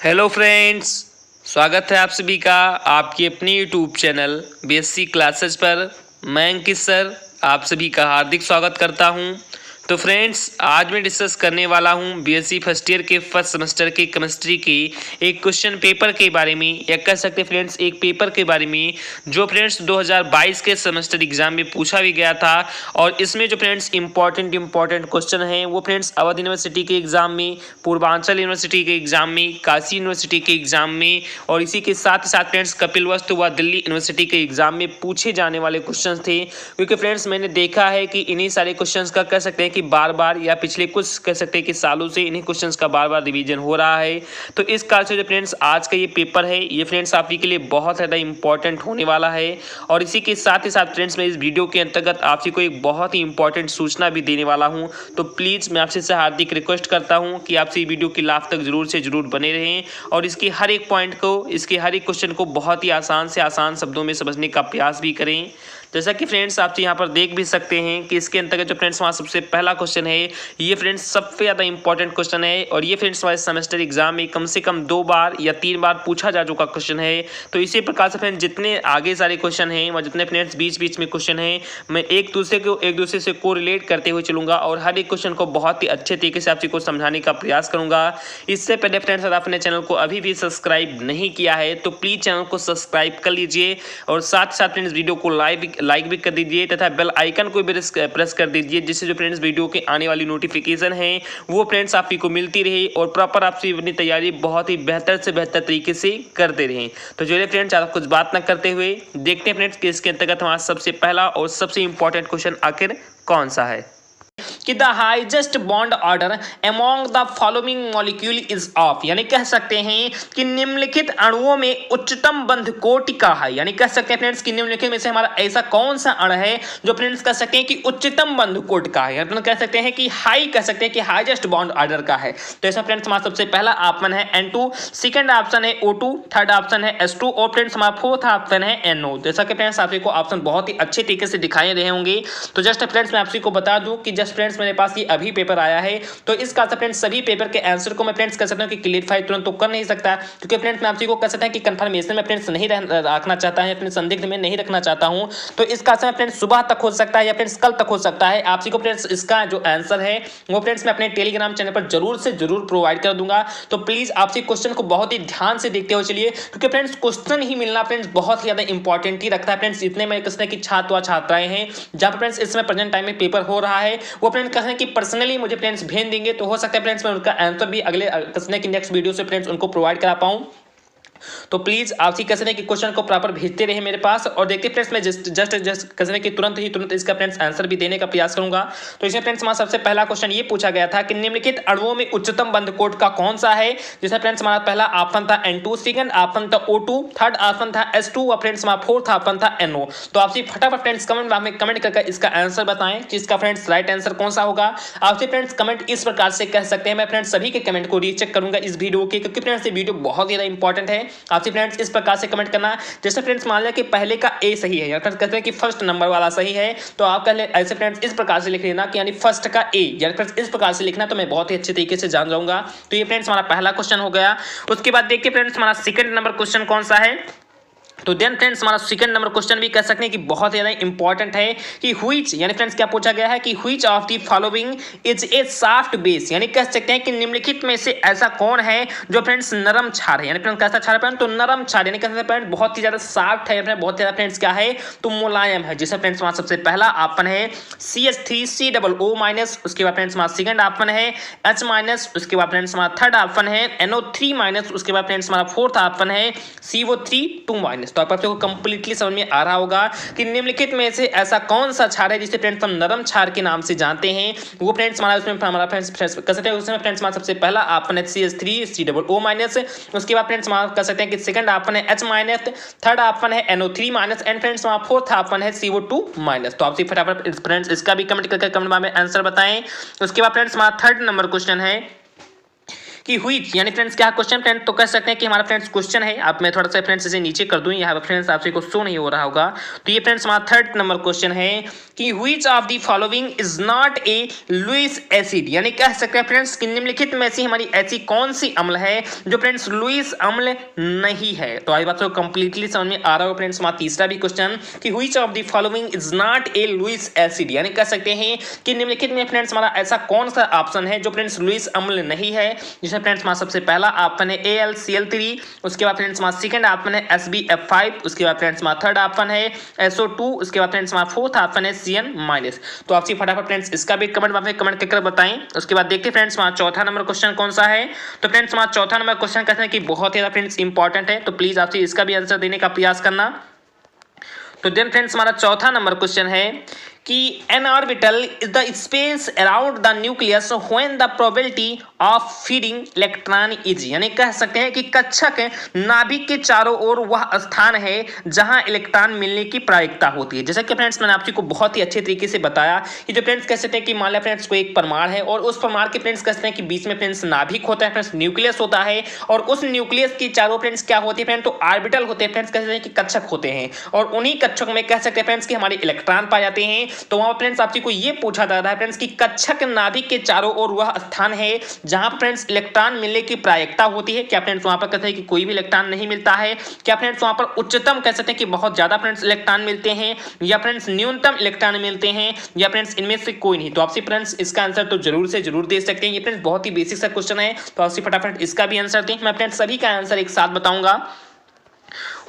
Hello friends, स्वागत है आप सभी का आपकी अपनी यूट्यूब चैनल बीएससी क्लासेस पर। मैं अंकित सर आप सभी का हार्दिक स्वागत करता हूं। तो फ्रेंड्स, आज मैं डिस्कस करने वाला हूं बीएससी फर्स्ट ईयर के फर्स्ट सेमेस्टर के केमिस्ट्री के एक क्वेश्चन पेपर के बारे में, या कह सकते फ्रेंड्स एक पेपर के बारे में जो फ्रेंड्स 2022 के सेमेस्टर एग्जाम में पूछा भी गया था। और इसमें जो फ्रेंड्स इंपॉर्टेंट क्वेश्चन हैं वो फ्रेंड्स अवध यूनिवर्सिटी के एग्जाम में, पूर्वांचल यूनिवर्सिटी के एग्जाम में, काशी यूनिवर्सिटी के एग्जाम में, और इसी के साथ साथ फ्रेंड्स कपिलवस्तु व दिल्ली यूनिवर्सिटी के एग्जाम में पूछे जाने वाले क्वेश्चन थे। क्योंकि फ्रेंड्स मैंने देखा है कि इन्हीं सारे क्वेश्चन का कह सकते हैं कि बार बार या पिछले कुछ कह सकते हैं कि सालों से इन्हीं क्वेश्चंस का बार बार रिवीजन हो रहा है। तो इस कारण से जो फ्रेंड्स आज का ये पेपर है ये फ्रेंड्स आप ही के लिए बहुत ज़्यादा इंपॉर्टेंट होने वाला है। और इसी के साथ ही साथ फ्रेंड्स मैं इस वीडियो के अंतर्गत आपसे को एक बहुत ही इंपॉर्टेंट सूचना भी देने वाला हूँ। तो प्लीज़ मैं आपसे हार्दिक रिक्वेस्ट करता हूँ कि आपसे ये वीडियो की लास्ट तक जरूर बने रहें और इसके हर एक पॉइंट को, इसके हर एक क्वेश्चन को बहुत ही आसान से आसान शब्दों में समझने का प्रयास भी करें। जैसा कि फ्रेंड्स आप यहाँ पर देख भी सकते हैं कि इसके अंतर्गत जो फ्रेंड्स वहाँ सबसे पहला क्वेश्चन है ये फ्रेंड्स सबसे ज़्यादा इंपॉर्टेंट क्वेश्चन है। और ये फ्रेंड्स हमारे सेमेस्टर एग्जाम में कम से कम 2 बार या 3 बार पूछा जा चुका क्वेश्चन है। तो इसी प्रकार से फ्रेंड्स जितने आगे सारे क्वेश्चन हैं व जितने फ्रेंड्स बीच में क्वेश्चन हैं मैं एक दूसरे से को रिलेट करते हुए चलूंगा और हर एक क्वेश्चन को बहुत ही अच्छे तरीके से आपको समझाने का प्रयास करूंगा। इससे पहले फ्रेंड्स अगर आपने चैनल को अभी भी सब्सक्राइब नहीं किया है तो प्लीज़ चैनल को सब्सक्राइब कर लीजिए और साथ साथ फ्रेंड्स वीडियो को लाइक भी कर दीजिए तथा बेल आइकन को भी प्रेस कर दीजिए, जिससे जो फ्रेंड्स वीडियो के आने वाली नोटिफिकेशन है वो फ्रेंड्स आप ही को मिलती रहे और प्रॉपर आपसे अपनी तैयारी बहुत ही बेहतर से बेहतर तरीके से करते रहें। तो चलिए फ्रेंड्स ज़्यादा कुछ बात ना करते हुए देखते हैं फ्रेंड्स कि इसके अंतर्गत हमारा सबसे पहला और सबसे इंपॉर्टेंट क्वेश्चन आखिर कौन सा है कि the highest bond order among the following molecule is of, यानी कह सकते हैं कि निम्नलिखित अणुओं में उच्चतम बंध कोटि का है। यानी कह सकते हैं फ्रेंड्स कि निम्नलिखित में से हमारा ऐसा कौन सा अणु है जो फ्रेंड्स कह सकते हैं कि उच्चतम बंध कोटि का है, यानी कह सकते हैं कि हाई, कह सकते हैं कि हाईएस्ट बॉन्ड ऑर्डर का है। तो ऐसा फ्रेंड्स हमारा सबसे पहला ऑप्शन है N2, सेकंड ऑप्शन है O2, थर्ड ऑप्शन है S2 और फ्रेंड्स हमारा फोर्थ ऑप्शन है NO। जैसा कि फ्रेंड्स आपको ऑप्शन बहुत ही अच्छे तरीके से दिखाई रहे होंगे। तो जस्ट फ्रेंड्स मैं आपको बता दूं कि जस्ट फ्रेंड्स मेरे पास ये अभी पेपर आया है तो इसका फ्रेंड्स सभी पेपर के आंसर को मैं फ्रेंड्स कह सकता हूं कि क्लियरफाई तुरंत तो कर नहीं सकता, क्योंकि फ्रेंड्स मैं आपसे को कह सकता है कि कंफर्मेशन में फ्रेंड्स नहीं रखना चाहता है, अपने संदिग्ध में नहीं रखना चाहता हूं। तो इसका आंसर फ्रेंड्स सुबह तक हो सकता है या फ्रेंड्स कल तक हो सकता है। आपसी को फ्रेंड्स इसका जो आंसर है वो फ्रेंड्स मैं अपने टेलीग्राम चैनल पर जरूर प्रोवाइड कर दूंगा। तो प्लीज आपसे क्वेश्चन को बहुत ही ध्यान से देखते हुए चलिए, क्योंकि फ्रेंड्स क्वेश्चन ही मिलना फ्रेंड्स बहुत ही ज्यादा इंपॉर्टेंट ही रखता है। फ्रेंड्स इतने में कहते हैं कि छात्र व छात्राएं हैं जहां फ्रेंड्स इस समय प्रेजेंट टाइम में पेपर हो रहा है वो फ्रेंड्स कहते हैं कि पर्सनली मुझे फ्रेंड्स भेज देंगे तो हो सकता है फ्रेंड्स मैं उनका आंसर भी अगले कसने की नेक्स्ट वीडियो से फ्रेंड्स उनको प्रोवाइड करा पाऊं। तो प्लीज आपसी कसने की क्वेश्चन को प्रॉपर भेजते रहे मेरे पास और देखते फ्रेंड्स मैं जस्ट कसने की तुरंत इसका फ्रेंड्स आंसर भी देने का प्रयास करूंगा। तो इसमें फ्रेंड्स हमारा सबसे पहला क्वेश्चन ये पूछा गया था कि निम्नलिखित अणुओं में उच्चतम बंध कोट का कौन सा है, जिसमें फ्रेंड्स हमारा पहला ऑप्शन था N2, सेकंड ऑप्शन था O2, थर्ड ऑप्शन था S2 और फ्रेंड्स हमारा फोर्थ ऑप्शन था NO। तो आपसे फटाफट फ्रेंड्स कमेंट करके इसका आंसर बताएं कि इसका फ्रेंड्स राइट आंसर कौन सा होगा। आपसे फ्रेंड्स कमेंट इस प्रकार से कह सकते हैं, मैं फ्रेंड्स सभी के कमेंट को रीचेक करूंगा इस वीडियो के, क्योंकि फ्रेंड्स ये वीडियो बहुत ज्यादा इंपॉर्टेंट है। आपसे फ्रेंड्स इस प्रकार से कमेंट करना, जैसे फ्रेंड्स मान लिया कि पहले का ए सही है या फिर कहते हैं कि फर्स्ट नंबर वाला सही है तो आप कह ले ऐसे फ्रेंड्स इस प्रकार से लिख लेना कि यानी फर्स्ट का ए, यानी फ्रेंड्स इस प्रकार से लिखना तो मैं बहुत ही अच्छे तरीके से जान जाऊंगा। तो ये फ्रेंड्स हमारा पहला क्वेश्चन हो गया। उसके बाद देखिए फ्रेंड्स हमारा सेकंड नंबर क्वेश्चन कौन सा है। तो देन फ्रेंड्स हमारा सेकंड नंबर क्वेश्चन भी कह सकते हैं कि बहुत ज्यादा इंपॉर्टेंट है कि हुईच, यानी फ्रेंड्स क्या पूछा गया है कि which of the following is a soft base, यानी कह सकते हैं कि निम्नलिखित में से ऐसा कौन है जो फ्रेंड्स नरम क्षार है, यानी फ्रेंड्स कैसा क्षार है तो नरम क्षार, यानी कहते हैं फ्रेंड्स बहुत ही ज्यादा सॉफ्ट है, बहुत ज्यादा फ्रेंड्स क्या है तो मुलायम है। जिसमें फ्रेंड्स हमारा सबसे पहला ऑप्शन है CH3COO-, उसके बाद फ्रेंड्स हमारा सेकंड ऑप्शन है H-, उसके बाद फ्रेंड्स हमारा थर्ड ऑप्शन है NO3-, उसके बाद फ्रेंड्स हमारा फोर्थ ऑप्शन है CO3-। तो आपको कंप्लीटली समझ में आ रहा होगा कि निम्नलिखित में से ऐसा कौन सा क्षार है जिसे फ्रेंड्स हम नरम क्षार के नाम से जानते हैं। वो फ्रेंड्स हमारा उसमें हमारा फ्रेंड्स कह सकते हैं उसमें फ्रेंड्स हमारा सबसे पहला ऑप्शन है CH3COO-, उसके बाद फ्रेंड्स हमारा कह सकते हैं कि सेकंड ऑप्शन है H-, थर्ड ऑप्शन है NO3- एंड फ्रेंड्स हमारा फोर्थ ऑप्शन है CO2-। तो आपसे फटाफट फ्रेंड्स इसका भी कमेंट करके कमेंट में आंसर बताएं। उसके बाद फ्रेंड्स हमारा थर्ड नंबर क्वेश्चन है कि व्हिच, यानी फ्रेंड्स क्या क्वेश्चन फ्रेंड, तो कह सकते हैं कि हमारा फ्रेंड्स क्वेश्चन है। आप मैं थोड़ा सा फ्रेंड्स इसे नीचे कर दूं, यहाँ पर फ्रेंड्स आपसे को शो नहीं हो रहा होगा। तो ये फ्रेंड्स हमारा 3rd नंबर क्वेश्चन है कि which of the following is not a Lewis acid, यानी कह सकते हैं फ्रेंड्स कि निम्नलिखित में से हमारी ऐसी कौन सी अम्ल है जो फ्रेंड्स लुईस अम्ल नहीं है। तो आई बात को कंप्लीटली समझ में आ रहा हो फ्रेंड्स। हमारा तीसरा भी क्वेश्चन कि which of the following is not a Lewis acid, यानी कह सकते हैं कि निम्नलिखित में फ्रेंड्स हमारा ऐसा कौन सा ऑप्शन है जो फ्रेंड्स लुईस अम्ल नहीं है। जिसमें फ्रेंड्स हमारा सबसे पहला ऑप्शन है AlCl3, उसके बाद फ्रेंड्स हमारा सेकंड ऑप्शन है SbF5, उसके बाद फ्रेंड्स हमारा थर्ड ऑप्शन है SO2, उसके बाद फ्रेंड्स हमारा फोर्थ ऑप्शन है Cn-। तो आपसे फटाफट फ्रेंड्स इसका भी कमेंट बॉक्स में कमेंट करके बताएं। उसके बाद देखते हैं फ्रेंड्स हमारा चौथा नंबर क्वेश्चन कौन सा है। तो फ्रेंड्स हमारा चौथा नंबर क्वेश्चन कहते हैं कि बहुत ज्यादा फ्रेंड्स इंपॉर्टेंट है, तो प्लीज आपसे इसका भी आंसर देने का प्रयास करना। तो देन फ्रेंड्स हमारा चौथा नंबर क्वेश्चन है कि N orbital is the space around the nucleus when the probability of feeding electron is, यानी कह सकते हैं कि कक्षक नाभिक के चारों ओर वह स्थान है जहां इलेक्ट्रॉन मिलने की प्रायिकता होती है। जैसा कि फ्रेंड्स मैंने आपको बहुत ही अच्छे तरीके से बताया कि जो फ्रेंड्स कह सकते हैं कि मान लिया फ्रेंड्स कोई एक परमाणु है और उस परमाणु के फ्रेंड्स कहते हैं कि बीच में फ्रेंड्स नाभिक होता है, फ्रेंड्स न्यूक्लियस होता है, और उस न्यूक्लियस के चारों फ्रेंड्स क्या होती है फ्रेंड, तो ऑर्बिटल होते हैं, फ्रेंड्स कहते हैं कि कक्षक होते हैं, और उन्हीं कक्षक में कह सकते हैं फ्रेंड्स कि हमारे इलेक्ट्रॉन पाए जाते हैं। तो वहां फ्रेंड्स आपसे को ये पूछा जा रहा है फ्रेंड्स कि कक्षक नाभिक के चारों ओर वह स्थान है जहां फ्रेंड्स इलेक्ट्रॉन मिलने की प्रायिकता होती है। क्या फ्रेंड्स वहां पर कहते हैं कि कोई भी इलेक्ट्रॉन नहीं मिलता है, क्या फ्रेंड्स वहां पर उच्चतम कह सकते हैं कि बहुत ज्यादा फ्रेंड्स इलेक्ट्रॉन मिलते हैं, या फ्रेंड्स न्यूनतम इलेक्ट्रॉन मिलते हैं, या फ्रेंड्स इनमें से कोई नहीं। तो आपसे फ्रेंड्स इसका आंसर तो जरूर से जरूर दे सकते हैं। ये फ्रेंड्स बहुत ही बेसिक सा क्वेश्चन है, तो आपसे फटाफट इसका भी आंसर दें। मैं फ्रेंड्स सभी का आंसर एक साथ बताऊंगा।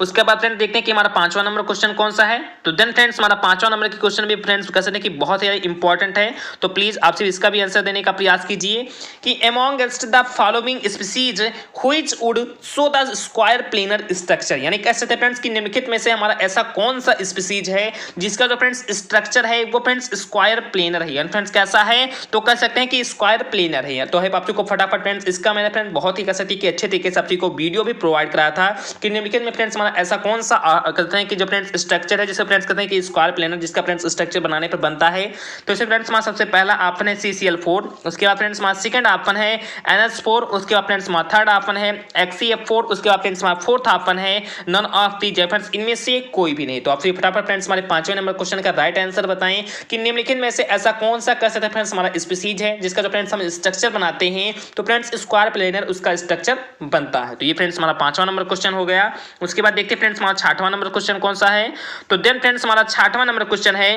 उसके बाद फ्रेंड देखते हैं कि हमारा 5वां नंबर क्वेश्चन कौन सा है। तो देन फ्रेंड्स हमारा 5वां नंबर की क्वेश्चन भी फ्रेंड्स कह सकते हैं कि बहुत ही इंपॉर्टेंट है, तो प्लीज आपसे इसका भी आंसर देने का प्रयास कीजिए कि amongst the following species which would show the square planar structure, यानी कह सकते हैं फ्रेंड्स कि निम्नलिखित में से हमारा ऐसा कौन सा स्पीसीज है जिसका जो फ्रेंड्स स्ट्रक्चर है वो फ्रेंड्स स्क्वायर प्लेनर है, यानी फ्रेंड्स कैसा है, तो कह सकते हैं कि स्क्वायर प्लेनर है। तो आपको फटाफट फ्रेंड्स इसका मैंने फ्रेंड बहुत ही कह सकते हैं कि अच्छे तरीके से आपको वीडियो भी प्रोवाइड कराया था कि निम्नलिखित में फ्रेंड्स ऐसा कौन सा कहते हैं कि जो फ्रेंड्स स्ट्रक्चर है जिसे फ्रेंड्स कहते हैं कि स्क्वायर प्लेनर जिसका फ्रेंड्स स्ट्रक्चर बनाने पर बनता है। तो इसे फ्रेंड्स हमारा सबसे पहला ऑप्शन है CCl4, उसके बाद फ्रेंड्स हमारा सेकंड ऑप्शन है NH4, उसके बाद फ्रेंड्स हमारा थर्ड ऑप्शन है XeF4, उसके बाद फ्रेंड्स हमारा फोर्थ ऑप्शन है नन ऑफ दी, फ्रेंड्स इनमें से कोई भी नहीं। तो आपसे फटाफट फ्रेंड्स हमारे 5वें नंबर क्वेश्चन का राइट आंसर बताएं कि निम्नलिखित में से ऐसा कौन सा कह सकते हैं फ्रेंड्स हमारा स्पीसीज है जिसका जो फ्रेंड्स हम स्ट्रक्चर बनाते हैं तो फ्रेंड्स स्क्वायर प्लेनर उसका स्ट्रक्चर बनता है। तो ये फ्रेंड्स हमारा 5वां नंबर क्वेश्चन हो गया। उसके बाद देखते हैं फ्रेंड्स हमारा 6वां नंबर क्वेश्चन कौन सा है। तो देन फ्रेंड्स हमारा 6वां नंबर क्वेश्चन है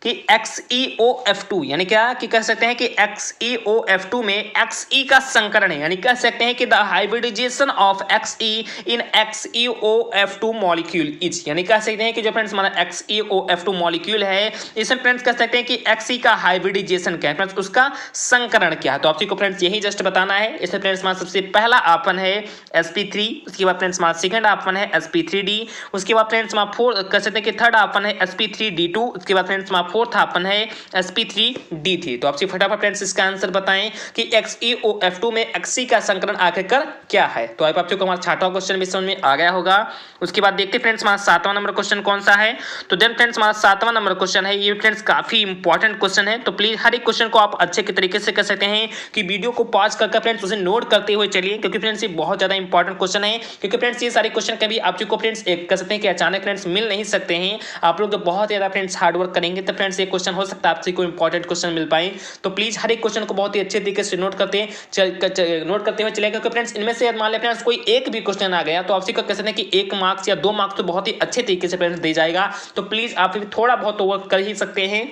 कि XeOF2, यानी क्या कि कह सकते हैं कि XeOF2 में Xe का संकरण है, यानी कह सकते हैं कि the hybridization of Xe in XeOF2 molecule is, यानी कह सकते हैं कि जो फ्रेंड्स हमारा XeOF2 मॉलिक्यूल है इसमें फ्रेंड्स कह सकते हैं कि Xe का हाइब्रिडाइजेशन क्या है, फ्रेंड्स उसका संकरण क्या है। तो आपको फ्रेंड्स यही जस्ट बताना है। इसमें फ्रेंड्स हमारा सबसे पहला ऑप्शन है sp3, उसके बाद फ्रेंड्स हमारा सेकंड ऑप्शन है sp3d, उसके बाद फ्रेंड्स हमारा फोर्थ कह सकते हैं कि थर्ड ऑप्शन है sp3d2, उसके बाद फ्रेंड्स हमारा फोर्थ ऑप्शन है sp3d3। तो आपसे फटाफट फ्रेंड्स इसका आंसर बताएं कि XeOF2 में Xe का संकरण आखिरकार क्या है। तो आपको हमारा 6वां क्वेश्चन भी समझ में आ गया होगा। उसके बाद देखते फ्रेंड्स हमारा 7वां नंबर क्वेश्चन कौन सा है। तो देन फ्रेंड्स हमारा 7वां नंबर क्वेश्चन है, ये फ्रेंड्स काफी इंपॉर्टेंट क्वेश्चन है, तो प्लीज हर एक क्वेश्चन को आप अच्छे तरीके से कर सकते हैं कि वीडियो को पॉज करके फ्रेंड्स उसे नोट करते हुए चलिए, क्योंकि फ्रेंड्स ये बहुत ज्यादा इंपॉर्टेंट क्वेश्चन है। क्योंकि फ्रेंड्स ये सारे क्वेश्चन कभी आपको फ्रेंड्स कह सकते हैं कि अचानक फ्रेंड्स मिल नहीं सकते हैं। आप लोग बहुत ज्यादा फ्रेंड्स हार्डवर्क करेंगे तो फ्रेंड्स ये क्वेश्चन हो सकता है आपसे कोई इंपॉर्टेंट क्वेश्चन मिल पाए। तो प्लीज हर एक क्वेश्चन को बहुत ही अच्छे तरीके से नोट करते हुए चलेगा, क्योंकि फ्रेंड्स इनमें से मान लें फ्रेंड्स कोई एक भी क्वेश्चन आ गया तो आपसे कह सकते हैं कि 1 मार्क्स या 2 मार्क्स तो बहुत ही अच्छे तरीके से फ्रेंड्स दे जाएगा। तो प्लीज आप थोड़ा बहुत तो वर्क कर ही सकते हैं।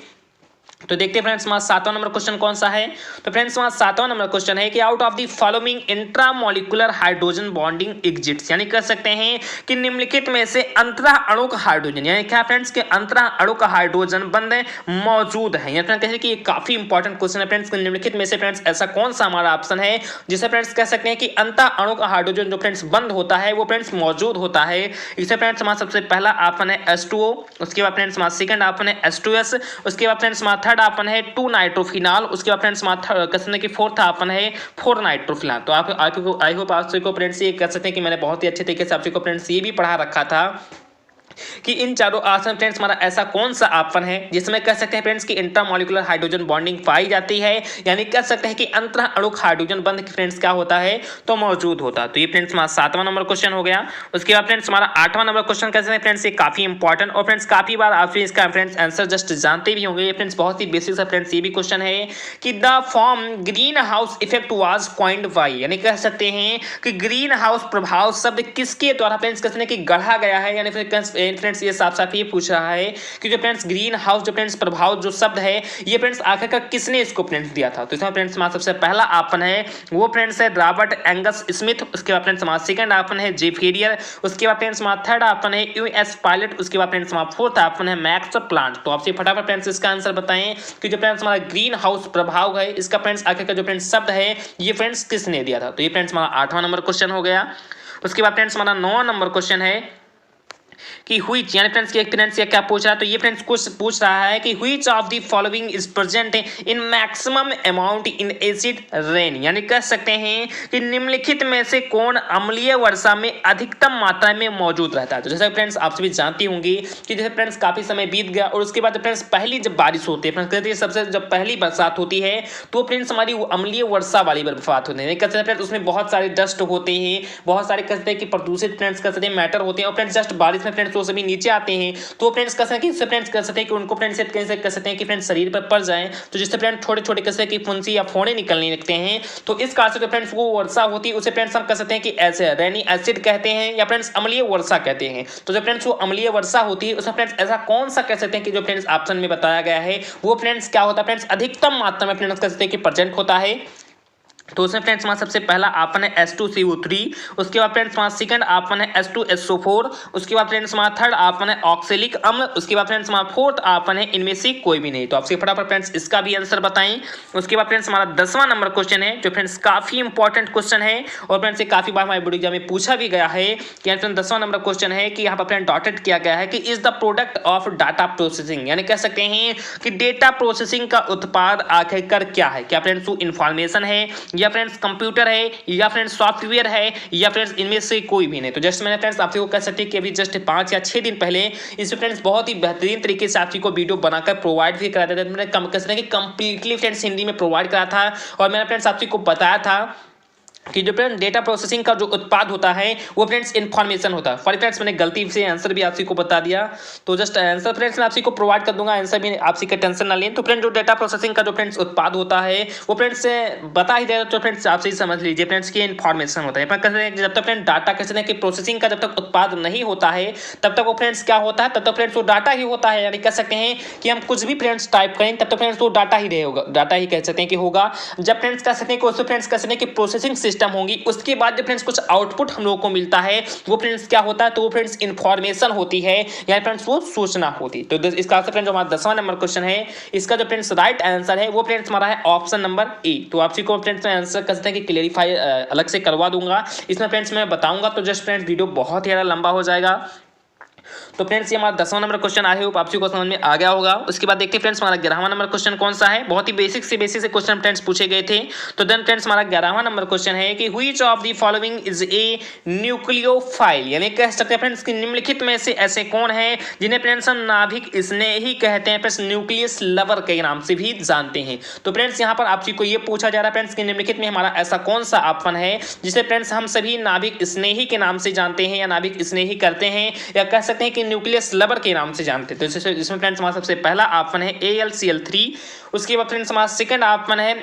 तो देखते हैं फ्रेंड्स हमारा 7वां नंबर क्वेश्चन कौन सा है। तो फ्रेंड्स हमारा 7वां नंबर क्वेश्चन है कि out of the following intramolecular hydrogen bonding exits, यानी कह सकते हैं कि निम्नलिखित में से अंतरा अणु का हाइड्रोजन, यानी क्या फ्रेंड्स के अंतरा अणु का हाइड्रोजन बंध मौजूद है। यानी कहते हैं कि ये काफी इंपॉर्टेंट क्वेश्चन है फ्रेंड्स। निम्नलिखित में से फ्रेंड्स ऐसा कौन सा हमारा ऑप्शन है जिसे फ्रेंड्स कह सकते हैं कि अंतरा अणु का हाइड्रोजन जो फ्रेंड्स बंद होता है वो फ्रेंड्स मौजूद होता है। इसे फ्रेंड्स हमारा सबसे पहला ऑप्शन है H2O, उसके बाद फ्रेंड्स हमारा सेकंड ऑप्शन है H2S, उसके बाद फ्रेंड्स हमारा थर्ड ऑप्शन है 2 नाइट्रोफिनॉल, उसके बाद फ्रेंड्स हमारा कह सकते हैं कि फोर्थ ऑप्शन है 4 नाइट्रोफिनॉल। तो आपको आई होप आपको फ्रेंड्स ये कह सकते हैं कि मैंने बहुत ही अच्छे तरीके से आपको फ्रेंड्स ये भी पढ़ा रखा था कि इन चारों आसन फ्रेंड्स हमारा ऐसा कौन सा आपन है जिसमें कह सकते हैं फ्रेंड्स कि इंट्रामॉलिक्यूलर हाइड्रोजन बॉन्डिंग पाई जाती है, यानी कह सकते हैं कि अंतर अणुक हाइड्रोजन बंध फ्रेंड्स क्या होता है तो मौजूद होता है। तो ये फ्रेंड्स हमारा 7वां नंबर क्वेश्चन हो गया। उसके बाद फ्रेंड्स हमारा 8वां नंबर क्वेश्चन कैसे है फ्रेंड्स, ये काफी इंपॉर्टेंट और फ्रेंड्स काफी बार आप इसका फ्रेंड्स आंसर जस्ट जानते भी होंगे। ये फ्रेंड्स बहुत ही बेसिक है फ्रेंड्स। ये भी क्वेश्चन है कि the form green house effect was coined bye, यानी कह सकते हैं कि ग्रीन हाउस प्रभाव शब्द किसके द्वारा फ्रेंड्स कहते कि गढ़ा गया है, यानी फ्रेंड्स ये साफ साफ ये पूछ रहा है कि जो फ्रेंड्स ग्रीन हाउस जो फ्रेंड्स प्रभाव जो शब्द है ये फ्रेंड्स आखिरकार किसने इसको फ्रेंड्स दिया था। तो इसमें फ्रेंड्स हमारा सबसे पहला आपन है वो फ्रेंड्स है रॉबर्ट एंगस स्मिथ। उसके बाद फ्रेंड्स हमारा सेकंड आपन है जे फेरियर। उसके बाद फ्रेंड्स हमारा थर्ड आपन है यूएस पायलट। उसके बाद फ्रेंड्स हमारा फोर्थ आपन है मैक्स प्लांट। तो आपसे फटाफट फ्रेंड्स इसका आंसर बताएं कि जो फ्रेंड्स हमारा ग्रीन हाउस प्रभाव है इसका फ्रेंड्स आखिरकार जो फ्रेंड्स शब्द है ये फ्रेंड्स किसने दिया था। तो ये फ्रेंड्स हमारा 8वां नंबर क्वेश्चन हो गया। उसके बाद फ्रेंड्स हमारा 9वां नंबर क्वेश्चन है कि व्हिच, यानी फ्रेंड्स कि फ्रेंड्स ये क्या पूछ रहा है, तो ये फ्रेंड्स कुछ पूछ रहा है कि which of the following is present in maximum amount in acid rain, यानी कह सकते हैं कि निम्नलिखित में से कौन अम्लीय वर्षा में अधिकतम मात्रा में मौजूद रहता है। तो जैसे फ्रेंड्स आप सभी जानती होंगी कि जैसे फ्रेंड्स काफी समय बीत गया और उसके बाद फ्रेंड्स पहली जब बारिश होती है फ्रेंड्स कहते हैं सबसे जब पहली बरसात होती है तो फ्रेंड्स हमारी वो अम्लीय वर्षा वाली बरसात होती है। कहते हैं फ्रेंड्स उसमें बहुत सारे डस्ट होते हैं, बहुत सारे कहते हैं कि प्रदूषित फ्रेंड्स कहते हैं मैटर होते हैं और फ्रेंड्स जस्ट बारिश में फ्रेंड्स वो सभी नीचे आते हैं तो फ्रेंड्स कह सकते हैं कि फ्रेंड्स कह सकते हैं कि उनको फ्रेंड्स कैसे कह सकते हैं कि फ्रेंड्स शरीर पर पड़ जाए तो जिससे फ्रेंड्स छोटे छोटे कैसे कि फुंसी या फोड़े निकलने लगते हैं। तो इस कारण से जो फ्रेंड्स वो वर्षा होती है उसे फ्रेंड्स हम कह सकते हैं कि ऐसे रेनी एसिड कहते हैं या फ्रेंड्स अम्लीय वर्षा कहते हैं। तो जो फ्रेंड्स वो अम्लीय वर्षा होती है उसमें फ्रेंड्स ऐसा कौन सा कह सकते हैं कि जो फ्रेंड्स ऑप्शन में बताया गया है वो फ्रेंड्स क्या होता है फ्रेंड्स अधिकतम मात्रा में फ्रेंड्स कह सकते हैं कि प्रेजेंट होता है। तो उसमें फ्रेंड्स हमारा सबसे पहला आपन है H2CO3। उसके बाद फ्रेंड्स हमारा सेकंड आपन है H2SO4। उसके बाद फ्रेंड्स हमारा थर्ड आपन है ऑक्सैलिक अम्ल। उसके बाद फ्रेंड्स हमारा फोर्थ आपन है इनमें से कोई भी नहीं। तो आपसे फटाफट फ्रेंड्स इसका भी आंसर बताएं। उसके बाद फ्रेंड्स हमारा 10वां नंबर क्वेश्चन है जो फ्रेंड्स काफी इंपॉर्टेंट क्वेश्चन है और फ्रेंड्स ये काफी बार हमारे बोर्ड एग्जाम में पूछा भी गया है कि 10वां नंबर क्वेश्चन है कि यहाँ पर फ्रेंड डॉटेड किया गया है कि is the product of data processing, यानी कह सकते हैं कि डेटा प्रोसेसिंग का उत्पाद आखिरकार क्या है। क्या फ्रेंड्स वो इंफॉर्मेशन है या फ्रेंड्स कंप्यूटर है या फ्रेंड्स सॉफ्टवेयर है या फ्रेंड्स इनमें से कोई भी नहीं। तो जस्ट मैंने फ्रेंड्स आपसे को कह सकते हैं कि अभी जस्ट 5 या 6 दिन पहले इस फ्रेंड्स बहुत ही बेहतरीन तरीके से आपको वीडियो बनाकर प्रोवाइड भी करा देते थे। मैंने कह सकते हैं कि कंप्लीटली फ्रेंड्स हिंदी में प्रोवाइड करा था और मैंने फ्रेंड्स आपको बताया था कि जो फ्रेंड्स डेटा प्रोसेसिंग का जो उत्पाद होता है वो फ्रेंड्स इन्फॉर्मेशन होता है। फॉर फ्रेंड्स मैंने गलती से आंसर भी आपसी को बता दिया तो जस्ट आंसर फ्रेंड्स मैं आपसी को प्रोवाइड कर दूंगा, आंसर भी आपसी का टेंशन ना लें। तो फ्रेंड्स जो डेटा प्रोसेसिंग का जो फ्रेंड्स उत्पाद होता है वो फ्रेंड्स बता ही दे तो फ्रेंड्स आपसे ही समझ लीजिए फ्रेंड्स की इन्फॉर्मेशन होता है। पर कहते हैं जब तक फ्रेंड डाटा कहते हैं कि प्रोसेसिंग का जब तक उत्पाद नहीं होता है तब तक वो फ्रेंड्स क्या होता है, तब तक फ्रेंड्स वो डाटा ही होता है। यानी कह सकते हैं कि हम कुछ भी फ्रेंड्स टाइप करें तब तक फ्रेंड्स वो डाटा ही रहेगा, डाटा ही कह सकते हैं कि होगा। जब फ्रेंड्स कह सकते हैं कि उससे फ्रेंड्स कह सकते हैं कि प्रोसेसिंग सिस्टम होगी उसके बाद जो फ्रेंड्स कुछ आउटपुट हम लोगों को मिलता है वो फ्रेंड्स क्या होता है तो वो फ्रेंड्स इंफॉर्मेशन होती है या फ्रेंड्स वो सूचना होती। तो इसका फ्रेंड्स जो हमारा 10वां नंबर क्वेश्चन है इसका जो फ्रेंड्स राइट आंसर है वो फ्रेंड्स हमारा है ऑप्शन नंबर ए। तो आपसी को फ्रेंड्स मैं आंसर कर सकते हैं कि क्लेरिफाई अलग से करवा दूंगा, इसमें फ्रेंड्स मैं बताऊंगा तो जस्ट फ्रेंड्स वीडियो बहुत ही ज्यादा लंबा हो जाएगा। तो फ्रेंड्स ये हमारा 10वां नंबर क्वेश्चन आई होप आपसी को समझ में आ गया होगा। उसके बाद देखते हैं फ्रेंड्स हमारा 11वां नंबर क्वेश्चन कौन सा है। बहुत ही बेसिक से क्वेश्चन फ्रेंड्स पूछे गए थे। तो देन फ्रेंड्स हमारा 11वां नंबर क्वेश्चन है कि which of the following is a nucleophile, यानी कह सकते हैं फ्रेंड्स कि निम्नलिखित में से ऐसे कौन है जिन्हें फ्रेंड्स हम नाभिक स्नेही कहते हैं, फ्रेंड्स न्यूक्लियस लवर के नाम से भी जानते हैं। तो फ्रेंड्स यहाँ पर आपसी को ये पूछा जा रहा है फ्रेंड्स कि निम्नलिखित में हमारा ऐसा कौन सा आपन है जिसे फ्रेंड्स हम सभी नाभिक स्नेही के नाम से जानते हैं या नाभिक स्नेही करते हैं या कह सकते हैं कि न्यूक्लियस लवर के नाम से जानते हैं। तो इसमें फ्रेंड्स हमारा सबसे पहला ऑप्शन है AlCl3। उसके बाद फ्रेंड्स हमारा सेकंड ऑप्शन है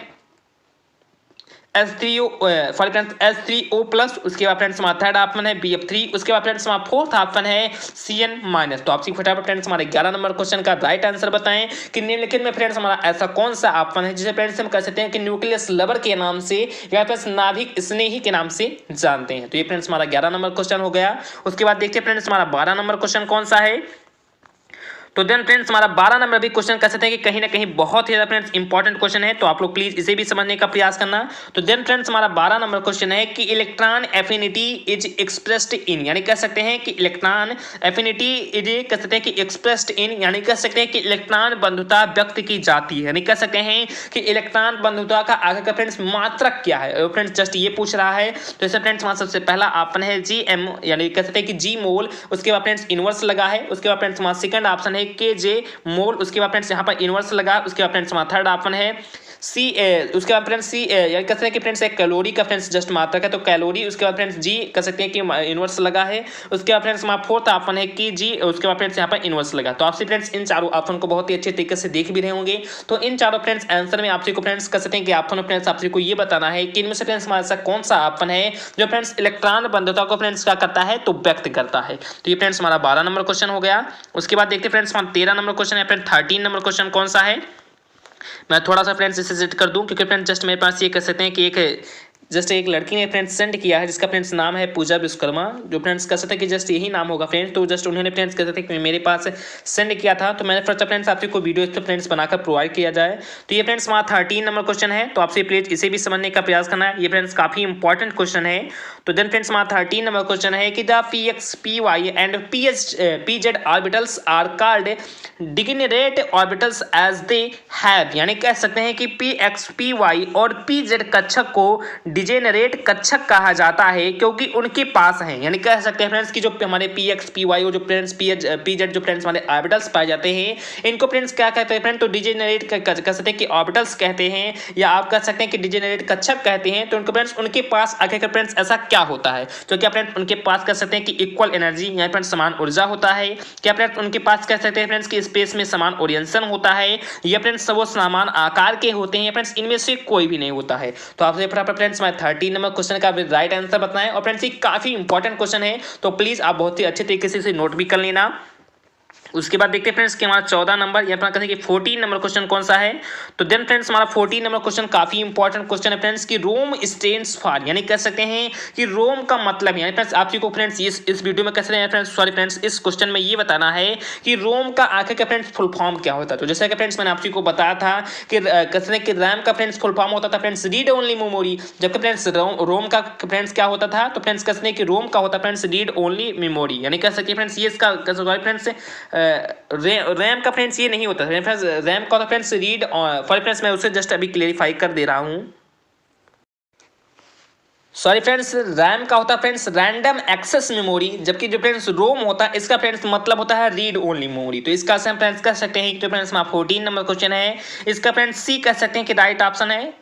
H3O+। उसके बाद फ्रेंड्स हमारा थर्ड ऑप्शन है BF3। उसके बाद फ्रेंड्स हमारा फोर्थ ऑप्शन है Cn-। तो आपसे फटाफट फ्रेंड्स हमारे 11 नंबर क्वेश्चन का राइट आंसर बताएं कि निम्नलिखित में फ्रेंड्स हमारा ऐसा कौन सा ऑप्शन है जिसे फ्रेंड्स हम कह सकते हैं कि न्यूक्लियस लवर के नाम से या फिर नाभिक स्नेही के नाम से जानते हैं। तो ये फ्रेंड्स हमारा 11 नंबर क्वेश्चन हो गया। उसके बाद देखते हैं फ्रेंड्स हमारा 12 नंबर क्वेश्चन कौन सा है। तो देन फ्रेंड्स हमारा 12 नंबर भी क्वेश्चन कह सकते हैं कि कहीं ना कहीं बहुत ही ज्यादा फ्रेंड्स इंपॉर्टेंट क्वेश्चन है, तो आप लोग प्लीज इसे भी समझने का प्रयास करना। तो देन फ्रेंड्स हमारा 12 नंबर क्वेश्चन है कि electron affinity is expressed in, यानी कह सकते हैं कि इलेक्ट्रॉन एफिनिटी इज कह सकते हैं कि एक्सप्रेस्ड इन, यानी कह सकते हैं कि इलेक्ट्रॉन बंधुता व्यक्त की जाती है, यानी कह सकते हैं कि इलेक्ट्रॉन बंधुता का आगे का फ्रेंड्स मात्रक क्या है, फ्रेंड्स जस्ट ये पूछ रहा है। तो इसे फ्रेंड्स हमारा सबसे पहला ऑप्शन है जी एम, यानी कह सकते हैं कि जी मोल, उसके बाद फ्रेंड्स इनवर्स लगा है, उसके बाद फ्रेंड्स हमारा सेकंड ऑप्शन है के जे मोल, उसके बाद फ्रेंड्स यहाँ पर इनवर्स लगा, उसके बाद फ्रेंड्स हमारा थर्ड ऑप्शन है सी ए, उसके बाद फ्रेंड्स सी यानी कह सकते हैं कि फ्रेंड्स एक कैलोरी का फ्रेंड्स जस्ट मात्रक है, तो कैलोरी, उसके बाद फ्रेंड्स जी कह सकते हैं कि इनवर्स लगा है, उसके बाद फ्रेंड्स हमारा फोर्थ ऑप्शन है कि जी, उसके बाद फ्रेंड्स यहाँ पर इनवर्स लगा। तो आपसे फ्रेंड्स इन चारों ऑप्शन को बहुत ही अच्छे तरीके से देख भी रहे होंगे। तो इन चारों फ्रेंड्स आंसर में आपसे को फ्रेंड्स कह सकते हैं कि ऑप्शन फ्रेंड्स आपसे को ये बताना है कि इनमें से फ्रेंड्स हमारा ऐसा कौन सा ऑप्शन है जो फ्रेंड्स इलेक्ट्रॉन बंधुता को फ्रेंड्स क्या करता है, तो व्यक्त करता है। तो ये फ्रेंड्स हमारा 12 नंबर क्वेश्चन हो गया। उसके बाद देखते फ्रेंड्स हमारा 13 नंबर क्वेश्चन है, फ्रेंड 13 नंबर क्वेश्चन कौन सा है, मैं थोड़ा सा फ्रेंड्स इसे सेट कर दूं क्योंकि फ्रेंड्स जस्ट मेरे पास ये कह सकते हैं कि एक लड़की ने फ्रेंड्स सेंड किया है जिसका फ्रेंड्स नाम है पूजा विश्वकर्मा, जो फ्रेंड्स कह सकते हैं कि जस्ट यही नाम होगा फ्रेंड्स। तो जस्ट उन्होंने फ्रेंड्स कह सकते हैं कि मेरे पास सेंड किया था, तो मैंने फर्स्ट फ्रेंड्स आपसे कोई वीडियो इस पर फ्रेंड्स बनाकर प्रोवाइड किया जाए। तो ये फ्रेंड्स हमारा 13 नंबर क्वेश्चन है, तो आपसे प्लीज इसे भी समझने का प्रयास करना है, ये फ्रेंड्स काफी इंपॉर्टेंट क्वेश्चन है। तो देन फ्रेंड्स हमारा 13 नंबर क्वेश्चन है कि the p x p y and p z orbitals are called degenerate orbitals as they have, यानी कह सकते हैं कि पी एक्स पी वाई और पी जेड कक्षक को डिजेनरेट कक्षक कहा जाता है क्योंकि उनके पास है, यानी कह सकते हैं फ्रेंड्स कि जो हमारे पी एक्स पी वाई और जो फ्रेंड्स पी जेड जो फ्रेंड्स हमारे ऑर्बिटल्स पाए जाते हैं, इनको फ्रेंड्स क्या कहते हैं फ्रेंड, तो डिजेनरेट कह सकते हैं कि ऑर्बिटल्स कहते हैं, या आप कह सकते हैं कि डिजेनरेट कक्षक कहते हैं। तो उनको फ्रेंड्स उनके पास आखिर फ्रेंड्स ऐसा क्या होता है, तो क्या फ्रेंड्स उनके पास कह सकते हैं कि इक्वल एनर्जी, यहाँ फ्रेंड्स समान ऊर्जा होता है, क्या फ्रेंड्स उनके पास कह सकते हैं फ्रेंड्स कि स्पेस में समान ओरिएंटेशन होता है, या फ्रेंड्स वो समान आकार के होते हैं, या फ्रेंड्स इनमें से कोई भी नहीं होता है। तो आपसे फटाफट फ्रेंड्स मैं 13 नंबर क्वेश्चन का राइट आंसर बताएं, और फ्रेंड्स ये काफी इंपॉर्टेंट क्वेश्चन है, तो प्लीज आप बहुत ही अच्छे तरीके से इसे नोट भी कर लेना। उसके बाद देखते हैं फ्रेंड्स कि हमारा 14 नंबर या अपना कहते हैं कि 14 नंबर क्वेश्चन कौन सा है। तो देन फ्रेंड्स हमारा 14 नंबर क्वेश्चन काफी इंपॉर्टेंट क्वेश्चन है फ्रेंड्स कि रोम स्टैंड्स फॉर, यानी कह सकते हैं कि रोम का मतलब, यानी फ्रेंड्स आप जी को फ्रेंड्स इस वीडियो में कह सकते हैं फ्रेंड्स, सॉरी फ्रेंड्स इस क्वेश्चन में ये बताना है कि रोम का आखिर का फ्रेंड्स फुल फॉर्म क्या होता है। तो जैसे कि फ्रेंड्स मैंने आप जी को बताया था कि कह सकते हैं कि रैम का फ्रेंड्स फुल फॉर्म होता था फ्रेंड्स रीड ओनली मेमोरी, जबकि फ्रेंड्स रोम का फ्रेंड्स क्या होता था, तो फ्रेंड्स कह सकते हैं कि रोम का होता फ्रेंड्स रीड ओनली मेमोरी, यानी कह सकते हैं फ्रेंड्स ये इसका फ्रेंड्स रैम का फ्रेंड्स ये नहीं होता फ्रेंड्स, रैम का होता फ्रेंड्स रीड फॉर फ्रेंड्स, मैं उसे जस्ट अभी क्लेरिफाई कर दे रहा हूं। सॉरी फ्रेंड्स, रैम का होता है फ्रेंड्स रैंडम एक्सेस मेमोरी, जबकि जो फ्रेंड्स रोम होता है इसका फ्रेंड्स मतलब होता है रीड ओनली मेमोरी। तो इसका हम फ्रेंड्स कह सकते हैं कि जो फ्रेंड्स हमारा 14 नंबर क्वेश्चन है इसका फ्रेंड्स सी कह सकते हैं कि राइट ऑप्शन है।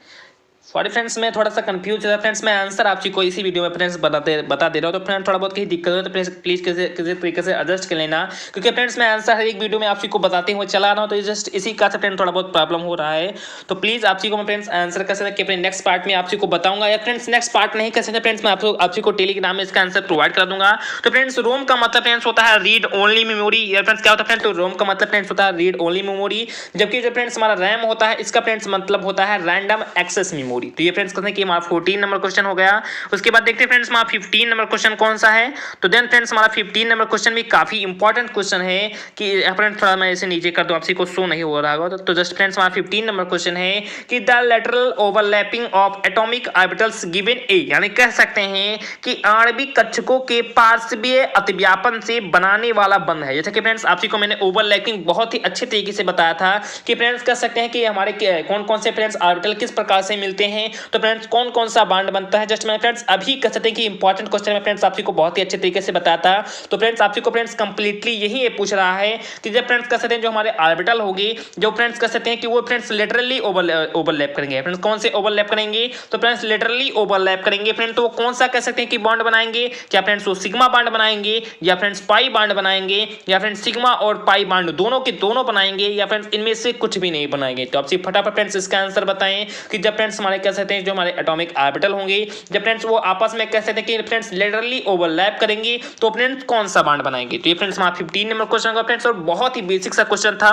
सॉरी फ्रेंड्स मैं थोड़ा सा कंफ्यूज है फ्रेंड्स, मैं आंसर आपकी को इसी वीडियो में फ्रेंड्स बता दे रहा हूँ, तो फ्रेंड्स थोड़ा बहुत कहीं दिक्कत हो तो प्लीज किसी तरीके से एडजस्ट कर लेना, क्योंकि फ्रेंड्स मैं आंसर हर एक वीडियो में आपसी को बताते हुए चला रहा हूँ, तो जस्ट इसी का फ्रेंड थोड़ा बहुत प्रॉब्लम हो रहा है। तो प्लीज आपसी को मैं फ्रेंड्स आंसर कर सकते अपने नेक्स्ट पार्ट में आपसी को बताऊंगा, या फ्रेंड्स नेक्स्ट पार्ट नहीं कर सकते फ्रेंड्स मैं आपसी को टेलीग्राम में इसका आंसर प्रोवाइड कर दूंगा। तो फ्रेंड्स रोम का मतलब फ्रेंड्स होता है रीड ओनली मेमोरी, या फ्रेंड्स क्या होता है फ्रेंड्स, तो रोम का मतलब फ्रेंड्स होता है रीड ओनली मेमोरी, जबकि जो फ्रेंड्स हमारा रैम होता है इसका फ्रेंड्स मतलब होता है रैंडम एक्सेस मेमोरी। तो ये फ्रेंड्स कहते हैं कि हमारा 14 नंबर क्वेश्चन हो गया। उसके बाद देखते हैं फ्रेंड्स हमारा 15 नंबर क्वेश्चन कौन सा है। तो देन फ्रेंड्स हमारा 15 नंबर क्वेश्चन भी काफी इंपॉर्टेंट क्वेश्चन है कि फ्रेंड्स थोड़ा मैं इसे नीचे कर दूं, आपसी को शो नहीं हो रहा होगा, तो जस्ट फ्रेंड्स हमारा 15 नंबर क्वेश्चन है कि the lateral overlapping of atomic orbitals given a, यानी कह सकते हैं कि आणविक कक्षकों के पार्श्वीय अतिव्यापन से बनाने वाला बंध है। जैसे कि फ्रेंड्स आपसी को मैंने ओवरलैपिंग बहुत ही अच्छे तरीके से बताया था कि फ्रेंड्स कह सकते हैं कि हमारे कौन कौन से फ्रेंड्स ऑर्बिटल किस प्रकार से मिलते हैं, तो फ्रेंड्स कौन कौन सा बॉन्ड बनता है, जस्ट मैं फ्रेंड्स अभी कह सकते हैं कि इंपॉर्टेंट क्वेश्चन में फ्रेंड्स आपसी को बहुत ही अच्छे तरीके से बताया था। तो फ्रेंड्स आपसी को फ्रेंड्स कंप्लीटली यही ये पूछ रहा है कि जब फ्रेंड्स कह सकते हैं जो हमारे ऑर्बिटल होगी, जो फ्रेंड्स कह सकते हैं कि वो फ्रेंड्स लिटरली ओवरलैप करेंगे। फ्रेंड्स कौन से ओवरलैप करेंगे, तो फ्रेंड्स लिटरली ओवरलैप करेंगे फ्रेंड्स, तो वो कौन सा कह सकते हैं कि बॉन्ड बनाएंगे, क्या फ्रेंड्स वो सिग्मा बॉन्ड बनाएंगे, या फ्रेंड्स पाई बॉन्ड बनाएंगे, या फ्रेंड्स सिग्मा और पाई बॉन्ड दोनों के दोनों बनाएंगे, या फ्रेंड्स इनमें से कुछ भी नहीं बनाएंगे। तो आपसे फटाफट फ्रेंड्स इसका आंसर बताएं कि जब फ्रेंड्स हमारे कह सकते हैं जो हमारे एटॉमिक ऑर्बिटल होंगे, जब फ्रेंड्स वो आपस में कह सकते हैं कि फ्रेंड्स लिटरली ओवरलैप करेंगे, तो फ्रेंड्स कौन सा बॉन्ड बनाएंगे। तो ये फ्रेंड्स हमारा 15 नंबर क्वेश्चन का फ्रेंड्स और बहुत ही बेसिक सा क्वेश्चन था।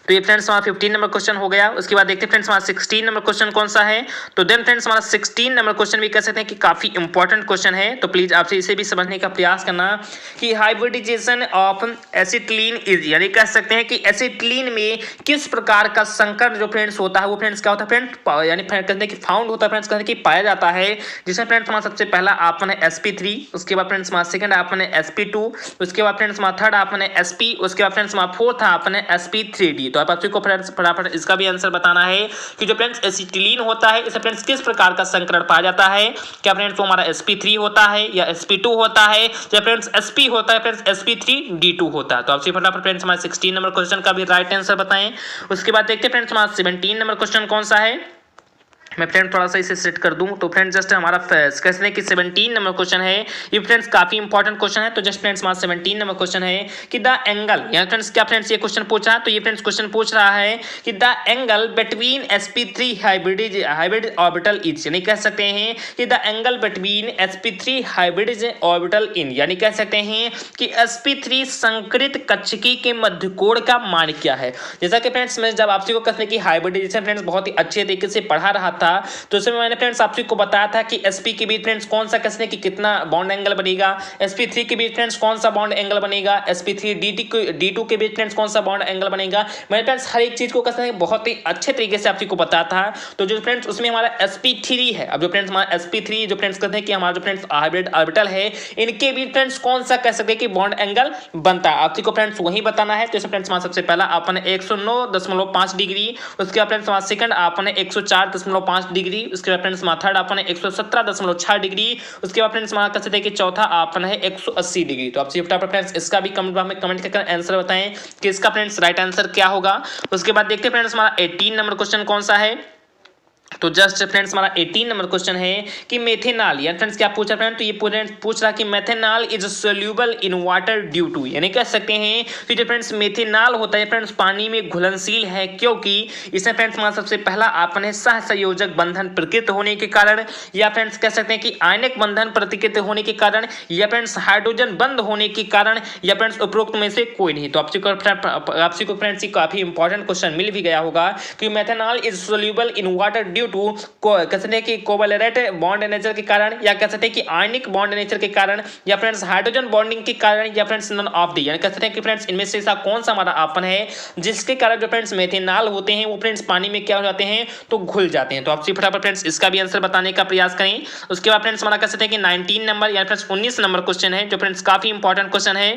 तो ये फ्रेंड्स हमारा 15 नंबर क्वेश्चन हो गया। उसके बाद देखते हैं फ्रेंड्स हमारा 16 नंबर क्वेश्चन कौन सा है। तो देन फ्रेंड्स हमारा 16 नंबर क्वेश्चन भी कह सकते हैं कि काफी इंपॉर्टेंट क्वेश्चन है, तो प्लीज आपसे इसे भी समझने का प्रयास करना कि हाइब्रिडाइजेशन ऑफ एसिटिलीन इज, यानी कह सकते हैं कि एसिटिलीन में किस प्रकार का संकर जो फ्रेंड्स होता है वो फ्रेंड्स क्या होता है फ्रेंड, यानी कहते हैं कि फाउंड होता है फ्रेंड्स, कहते हैं कि पाया जाता है, जिसमें फ्रेंड्स हमारा सबसे पहला आपन है sp3, उसके बाद फ्रेंड्स हमारा सेकंड आपन है sp2, उसके बाद फ्रेंड्स हमारा थर्ड आपन है sp, उसके बाद फ्रेंड्स हमारा फोर्थ आपन है sp3d। तो आप आपको फ्रेंड्स फटाफट इसका भी आंसर बताना है कि जो फ्रेंड्स एसिटिलीन होता है इसे फ्रेंड्स किस प्रकार का संकरण पाया जाता है, क्या फ्रेंड्स वो हमारा sp3 होता है या sp2 होता है या फ्रेंड्स sp होता है फ्रेंड्स sp3d2 होता है। तो आपसे फटाफट फ्रेंड्स हमारे 16 नंबर क्वेश्चन का भी राइट आंसर बताएं। उसके बाद देखते हैं फ्रेंड्स हमारा 17 नंबर क्वेश्चन कौन सा है। मैं फ्रेंड थोड़ा सा इसे सेट कर दूं तो फ्रेंड्स जस्ट हमारा कहते हैं कि 17 नंबर क्वेश्चन है, ये फ्रेंड्स काफी इंपॉर्टेंट क्वेश्चन है। तो जस्ट फ्रेंड्स हमारा 17 नंबर क्वेश्चन है कि द एंगल, यानी फ्रेंड्स क्या फ्रेंड्स ये क्वेश्चन पूछ रहा है, तो ये फ्रेंड्स क्वेश्चन पूछ रहा है कि the angle between sp3 hybrid orbital is, यानी कह सकते हैं कि the angle between sp3 hybrid orbital इन, यानी कह सकते हैं कि sp3 संकरित कक्षकी के मध्यकोण का मान क्या है। जैसा कि फ्रेंड्स मैं जब आपसे को कहते हैं कि हाइब्रिडाइजेशन फ्रेंड्स बहुत ही अच्छे तरीके से पढ़ा रहा था, तो उसमें मैंने फ्रेंड्स आपसे को बताया था कि sp के बीच फ्रेंड्स कौन सा कसने की कितना बॉन्ड एंगल बनेगा, sp3 के बीच फ्रेंड्स कौन सा बॉन्ड एंगल बनेगा, sp3 d2 के बीच फ्रेंड्स कौन सा बॉन्ड एंगल बनेगा। मैंने फ्रेंड्स हर एक चीज को कसने बहुत ही अच्छे तरीके से आपसे को बताया था। तो जो फ्रेंड्स उसमें हमारा sp3 है, अब जो फ्रेंड्स हमारा sp3 जो फ्रेंड्स कहते हैं कि हमारा जो फ्रेंड्स हाइब्रिड ऑर्बिटल है इनके बीच फ्रेंड्स कौन सा कह सकते हैं कि बॉन्ड एंगल बनता है, आपसे को फ्रेंड्स वही बताना है। तो फ्रेंड्स हमारा सबसे पहला आपन 109.5 डिग्री, उसके बाद फ्रेंड्स हमारा सेकंड आपन 104.5 डिग्री, उसके बाद फ्रेंड्स हमारा थर्ड आपन है 117.6 डिग्री, उसके बाद फ्रेंड्स हमारा कह सकते हैं कि चौथा आपन है 180 डिग्री। तो आपसे फटाफट फ्रेंड्स इसका भी कमेंट बॉक्स में कमेंट करके आंसर बताएं कि इसका फ्रेंड्स राइट आंसर क्या होगा। उसके बाद देखते हैं फ्रेंड्स हमारा 18 नंबर क्वेश्चन कौन सा है। तो जस्ट फ्रेंड्स हमारा 18 नंबर क्वेश्चन है कि मेथेनॉल, यानी फ्रेंड्स क्या पूछा फ्रेंड, तो ये पूछ रहा कि methanol is soluble in water due to, यानी कह सकते हैं कि जो फ्रेंड्स मेथेनॉल होता है फ्रेंड्स पानी में घुलनशील है, क्योंकि इसमें फ्रेंड्स हमारा सबसे पहला आपन है सहसंयोजक बंधन प्रकृत होने के कारण, या फ्रेंड्स कह सकते हैं कि आयनिक बंधन प्रतिकृत होने के कारण, या फ्रेंड्स हाइड्रोजन बंद होने के कारण, या फ्रेंड्स उपरोक्त में से कोई नहीं। तो आपसे को फ्रेंड्स काफी इंपॉर्टेंट क्वेश्चन मिल भी गया होगा कि methanol is soluble in water due to कह सकते हैं कि कोवैलेंट बॉन्ड नेचर के कारण, या कह सकते हैं कि आयनिक बॉन्ड नेचर के कारण, या फ्रेंड्स हाइड्रोजन बॉन्डिंग के कारण, या फ्रेंड्स नन ऑफ दी, यानी कह सकते हैं कि फ्रेंड्स इनमें से ऐसा कौन सा हमारा आपन है जिसके कारण जो फ्रेंड्स मेथेनॉल होते हैं वो फ्रेंड्स पानी में क्या हो जाते हैं तो घुल जाते हैं। तो आप फटाफट फ्रेंड्स इसका भी आंसर बताने का प्रयास करें। उसके बाद फ्रेंड्स हमारा कह सकते हैं कि 19 नंबर या फ्रेंड्स 19 नंबर क्वेश्चन है, जो फ्रेंड्स काफी इंपॉर्टेंट क्वेश्चन है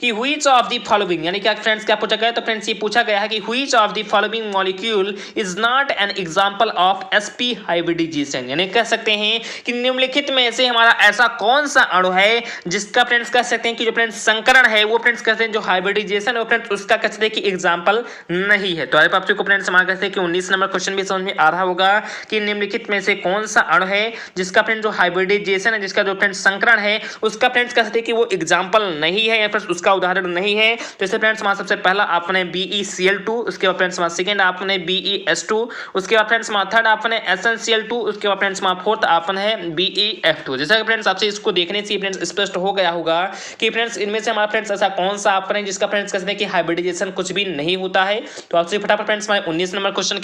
कि व्हिच ऑफ द फॉलोइंग, यानी क्या फ्रेंड्स क्या पूछा गया, तो फ्रेंड्स ये पूछा गया है कि which of the following molecule is not an example of sp hybridization, यानी कह सकते हैं कि निम्नलिखित में से हमारा ऐसा कौन सा अणु है जिसका फ्रेंड्स कह सकते हैं कि जो फ्रेंड्स संकरण है वो फ्रेंड्स कहते हैं जो हाइब्रिडाइजेशन है वो फ्रेंड्स उसका कह सकते हैं कि एग्जांपल नहीं है। तो आप को फ्रेंड्स हमारा कहते हैं कि 19 नंबर क्वेश्चन भी समझ में आ रहा होगा कि निम्नलिखित में से कौन सा अणु है जिसका फ्रेंड्स जो हाइब्रिडाइजेशन है, जिसका जो फ्रेंड्स संकरण है उसका फ्रेंड्स कह सकते हैं कि वो एग्जांपल नहीं है या फिर उसका उदाहरण नहीं है। तो इसे फ्रेंड्स हमारा सबसे पहला आपने BeCl2, उसके बाद फ्रेंड्स हमारा सेकंड आपने BeS2, उसके बाद फ्रेंड्स हमारा थर्ड आपने SnCl2, उसके बाद फ्रेंड्स हमारा फोर्थ आपन है BeF2। जैसा कि फ्रेंड्स आपसे इसको देखने से फ्रेंड्स स्पष्ट हो गया होगा कि फ्रेंड्स इनमें से हमारा फ्रेंड्स ऐसा कौन सा आपन है जिसका फ्रेंड्स कहते हैं कि हाइब्रिडाइजेशन कुछ भी नहीं होता है। तो आपसे फटाफट फ्रेंड्स हमारे 19 नंबर क्वेश्चन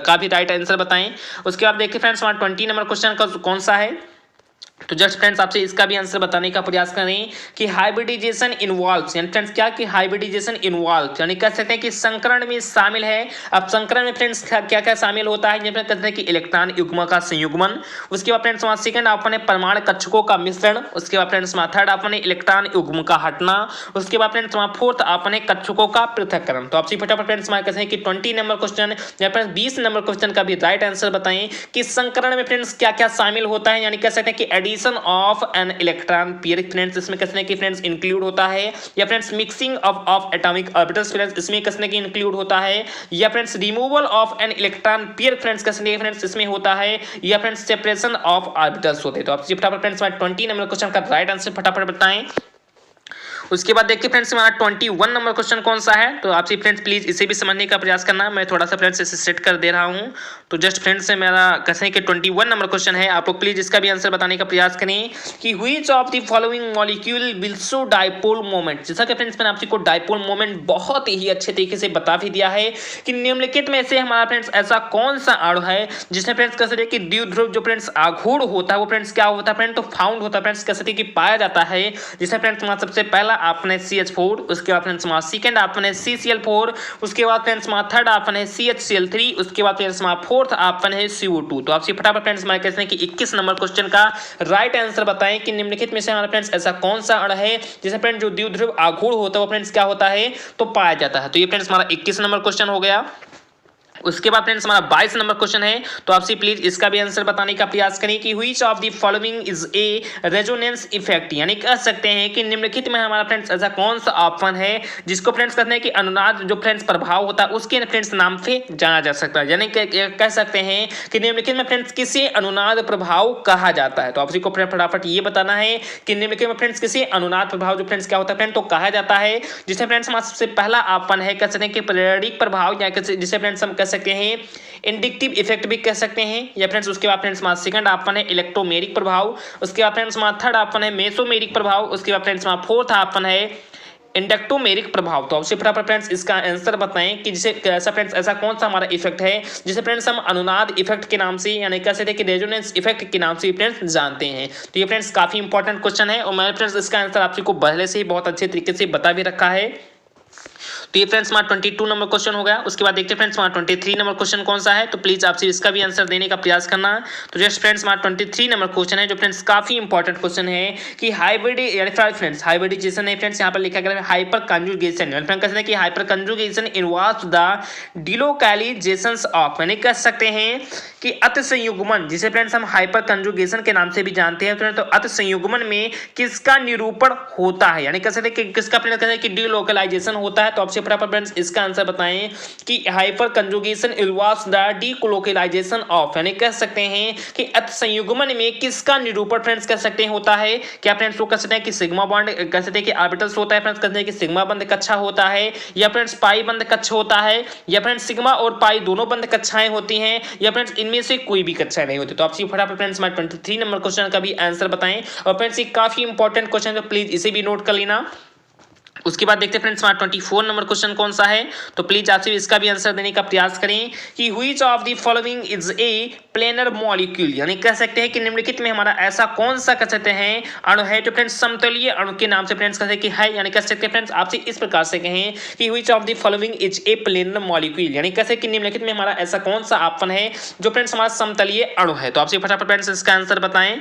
का भी राइट आंसर बताएं। उसके बाद देखिए फ्रेंड्स हमारा 20 नंबर क्वेश्चन का कौन सा है। तो जस्ट फ्रेंड्स आपसे इसका भी आंसर बताने का प्रयास करें कि हाइब्रिडाइजेशन इन्वॉल्व्स, यानी फ्रेंड्स क्या कि हाइब्रिडाइजेशन इन्वॉल्व्स यानी कह सकते हैं कि संकरण में शामिल है। अब संकरण में फ्रेंड्स क्या क्या शामिल होता है, कहते हैं कि इलेक्ट्रॉन युग्म का संयुग्मन, उसके बाद फ्रेंड्स हमारा सेकंड आपन है परमाणु कक्षकों का मिश्रण, उसके बाद फ्रेंड्स हमारा थर्ड आपन है इलेक्ट्रॉन युग्म का हटना, उसके बाद फ्रेंड्स हमारा फोर्थ आपन है कक्षकों का पृथक्करण। तो आपसे फटाफट फ्रेंड्स हमारे कहते हैं कि 20 नंबर क्वेश्चन या फ्रेंड्स 20 नंबर क्वेश्चन का भी राइट आंसर बताएं कि संकरण में फ्रेंड्स क्या क्या शामिल होता है, यानी कह सकते हैं कि addition of an electron pair friends इसमें कसने की फ्रेंड्स इंक्लूड होता है, या friends mixing of atomic orbitals friends इसमें कसने की इंक्लूड होता है, या friends removal of an electron pair friends कसने की फ्रेंड्स इसमें होता है, या फ्रेंड्स सेपरेशन ऑफ ऑर्बिटल्स होते हैं। तो आप फटाफट फ्रेंड्स 20 नंबर क्वेश्चन का राइट आंसर फटाफट बताएं। उसके बाद देखते फ्रेंड्स हमारा 21 नंबर क्वेश्चन कौन सा है। तो आपसे फ्रेंड्स प्लीज इसे भी समझने का प्रयास करना। मैं थोड़ा सा फ्रेंड्स इसे सेट कर दे रहा हूँ। तो जस्ट फ्रेंड्स से मेरा कहते हैं कि 21 नंबर क्वेश्चन है। आप लोग प्लीज इसका भी आंसर बताने का प्रयास करें कि which of the following molecule will show dipole moment. जैसा कि फ्रेंड्स मैंने आपको डाइपोल मोमेंट बहुत ही अच्छे तरीके से बता भी दिया है कि निम्नलिखित में से हमारा फ्रेंड्स ऐसा कौन सा अणु है जिसमें फ्रेंड्स कह सकते हैं कि द्विध्रुव जो फ्रेंड्स आघूर्ण होता है वो फ्रेंड्स क्या होता है फ्रेंड, तो फाउंड होता है फ्रेंड्स, कह सकते हैं कि पाया जाता है। जिसमें फ्रेंड्स हमारा सबसे पहला आपने CH4, उसके बाद फ्रेंड्स हमारा सेकंड आपने CCl4, उसके बाद फ्रेंड्स हमारा थर्ड आपने CHCl3, उसके बाद फ्रेंड्स हमारा फोर्थ आपन है CO2। तो आपसे फटाफट फ्रेंड्स हमारे कहते हैं कि 21 नंबर क्वेश्चन का राइट आंसर बताएं कि निम्नलिखित में से हमारा फ्रेंड्स ऐसा कौन सा अणु है जिसमें फ्रेंड्स जो द्विध्रुव आघूर्ण होता है वो फ्रेंड्स क्या होता है, तो पाया जाता है। तो ये फ्रेंड्स हमारा 21 नंबर क्वेश्चन हो गया। उसके बाद फ्रेंड्स हमारा 22 नंबर क्वेश्चन है। तो आपसे प्लीज इसका भी आंसर बताने का प्रयास करें कि which of the following is a resonance effect, यानी कह सकते हैं कि निम्नलिखित में हमारा फ्रेंड्स ऐसा कौन सा ऑप्शन है जिसको फ्रेंड्स कहते हैं कि अनुनाद जो फ्रेंड्स प्रभाव होता है उसके फ्रेंड्स नाम से जाना जा सकता है, यानी कह सकते हैं कि निम्नलिखित में फ्रेंड्स किसे अनुनाद प्रभाव कहा जाता है। तो आपसी को फटाफट ये बताना है कि निम्नलिखित में फ्रेंड्स किसे अनुनाद प्रभाव जो फ्रेंड्स क्या होता है फ्रेंड, तो कहा जाता है। जिसमें फ्रेंड्स हमारा सबसे पहला ऑप्शन है कह सकते हैं कि प्रेरिक प्रभाव, या जिसे फ्रेंड्स हम कह सकते हैं इंडक्टिव इफेक्ट भी कह सकते हैं, या फ्रेंड्स उसके बाद फ्रेंड्स हमारा सेकंड ऑप्शन है इलेक्ट्रोमेरिक प्रभाव, उसके बाद फ्रेंड्स हमारा थर्ड ऑप्शन है मेसोमेरिक प्रभाव, उसके बाद फ्रेंड्स हमारा फोर्थ ऑप्शन है इंडक्टोमेरिक प्रभाव। तो आपसे फटाफट फ्रेंड्स इसका आंसर बताएं कि जिसे ऐसा फ्रेंड्स ऐसा कौन सा हमारा इफेक्ट है जिसे फ्रेंड्स हम अनुनाद इफेक्ट के नाम से, यानी कह सकते हैं कि रेजोनेंस इफेक्ट के नाम से फ्रेंड्स जानते हैं। तो ये फ्रेंड्स काफी इंपॉर्टेंट क्वेश्चन है और मैंने फ्रेंड्स इसका आंसर आपसे को पहले से ही बहुत अच्छे तरीके से बता भी रखा है। तो ये फ्रेंड्स हमारा 22 नंबर क्वेश्चन हो गया। उसके बाद देखते हैं फ्रेंड्स हमारा 23 नंबर क्वेश्चन कौन सा है। तो प्लीज आपसे इसका भी आंसर देने का प्रयास करना। तो जस्ट फ्रेंड्स हमारा 23 नंबर क्वेश्चन है जो फ्रेंड्स काफी इंपॉर्टेंट क्वेश्चन है कि हाइब्रिड यानी फ्रेंड्स हाइब्रिडाइजेशन है फ्रेंड्स, यहाँ पर लिखा गया है हाइपर कंजुगेशन, यानी फ्रेंड्स कहते हैं कि hyperconjugation involves the delocalisations of, यानी कह सकते हैं कि अति संयुग्मन, जिसे फ्रेंड्स हम हाइपर कंजुगेशन के नाम से भी जानते हैं फ्रेंड्स। तो अति संयुग्मन में किसका निरूपण होता है, यानी कह सकते हैं कि किसका फ्रेंड्स कहते हैं कि डिलोकलाइजेशन होता है। तो आपसे फटाफट फ्रेंड्स इसका आंसर बताएं कि hyperconjugation involves the delocalisation of, यानी कह सकते हैं कि अति संयुग्मन में किसका निरूपण फ्रेंड्स कह सकते हैं होता है। क्या फ्रेंड्स वो कह सकते हैं कि सिग्मा बॉन्ड कह सकते हैं कि ऑर्बिटल्स होता है फ्रेंड्स, कहते हैं कि सिग्मा बंध कक्षा होता है, या फ्रेंड्स पाई बंध कक्ष होता है, या फ्रेंड्स सिग्मा और पाई दोनों बंध कक्षाएं होती हैं, या फ्रेंड्स इनमें से कोई भी कक्षाएं नहीं होती। तो आपसे फटाफट फ्रेंड्स हमारे 23 नंबर क्वेश्चन का भी आंसर बताएं। और फ्रेंड्स ये काफी इंपॉर्टेंट क्वेश्चन है, प्लीज इसे भी नोट कर लेना। उसके बाद देखते हैं फ्रेंड्स हमारा 24 नंबर क्वेश्चन कौन सा है। तो प्लीज आपसे इसका भी आंसर देने का प्रयास करें कि which of the following is a planar molecule, यानी कह सकते हैं कि निम्नलिखित में हमारा ऐसा कौन सा कह सकते हैं अणु है जो फ्रेंड्स समतलीय अणु के नाम से फ्रेंड्स कहते हैं कि है, यानी कह सकते हैं फ्रेंड्स आपसे इस प्रकार से कहें कि which of the following is a planar molecule, यानी कह सकते हैं कि निम्नलिखित में हमारा ऐसा कौन सा ऑप्शन है जो फ्रेंड्स हमारा समतलीय अणु है। तो आपसे फटाफट फ्रेंड्स इसका आंसर बताएं।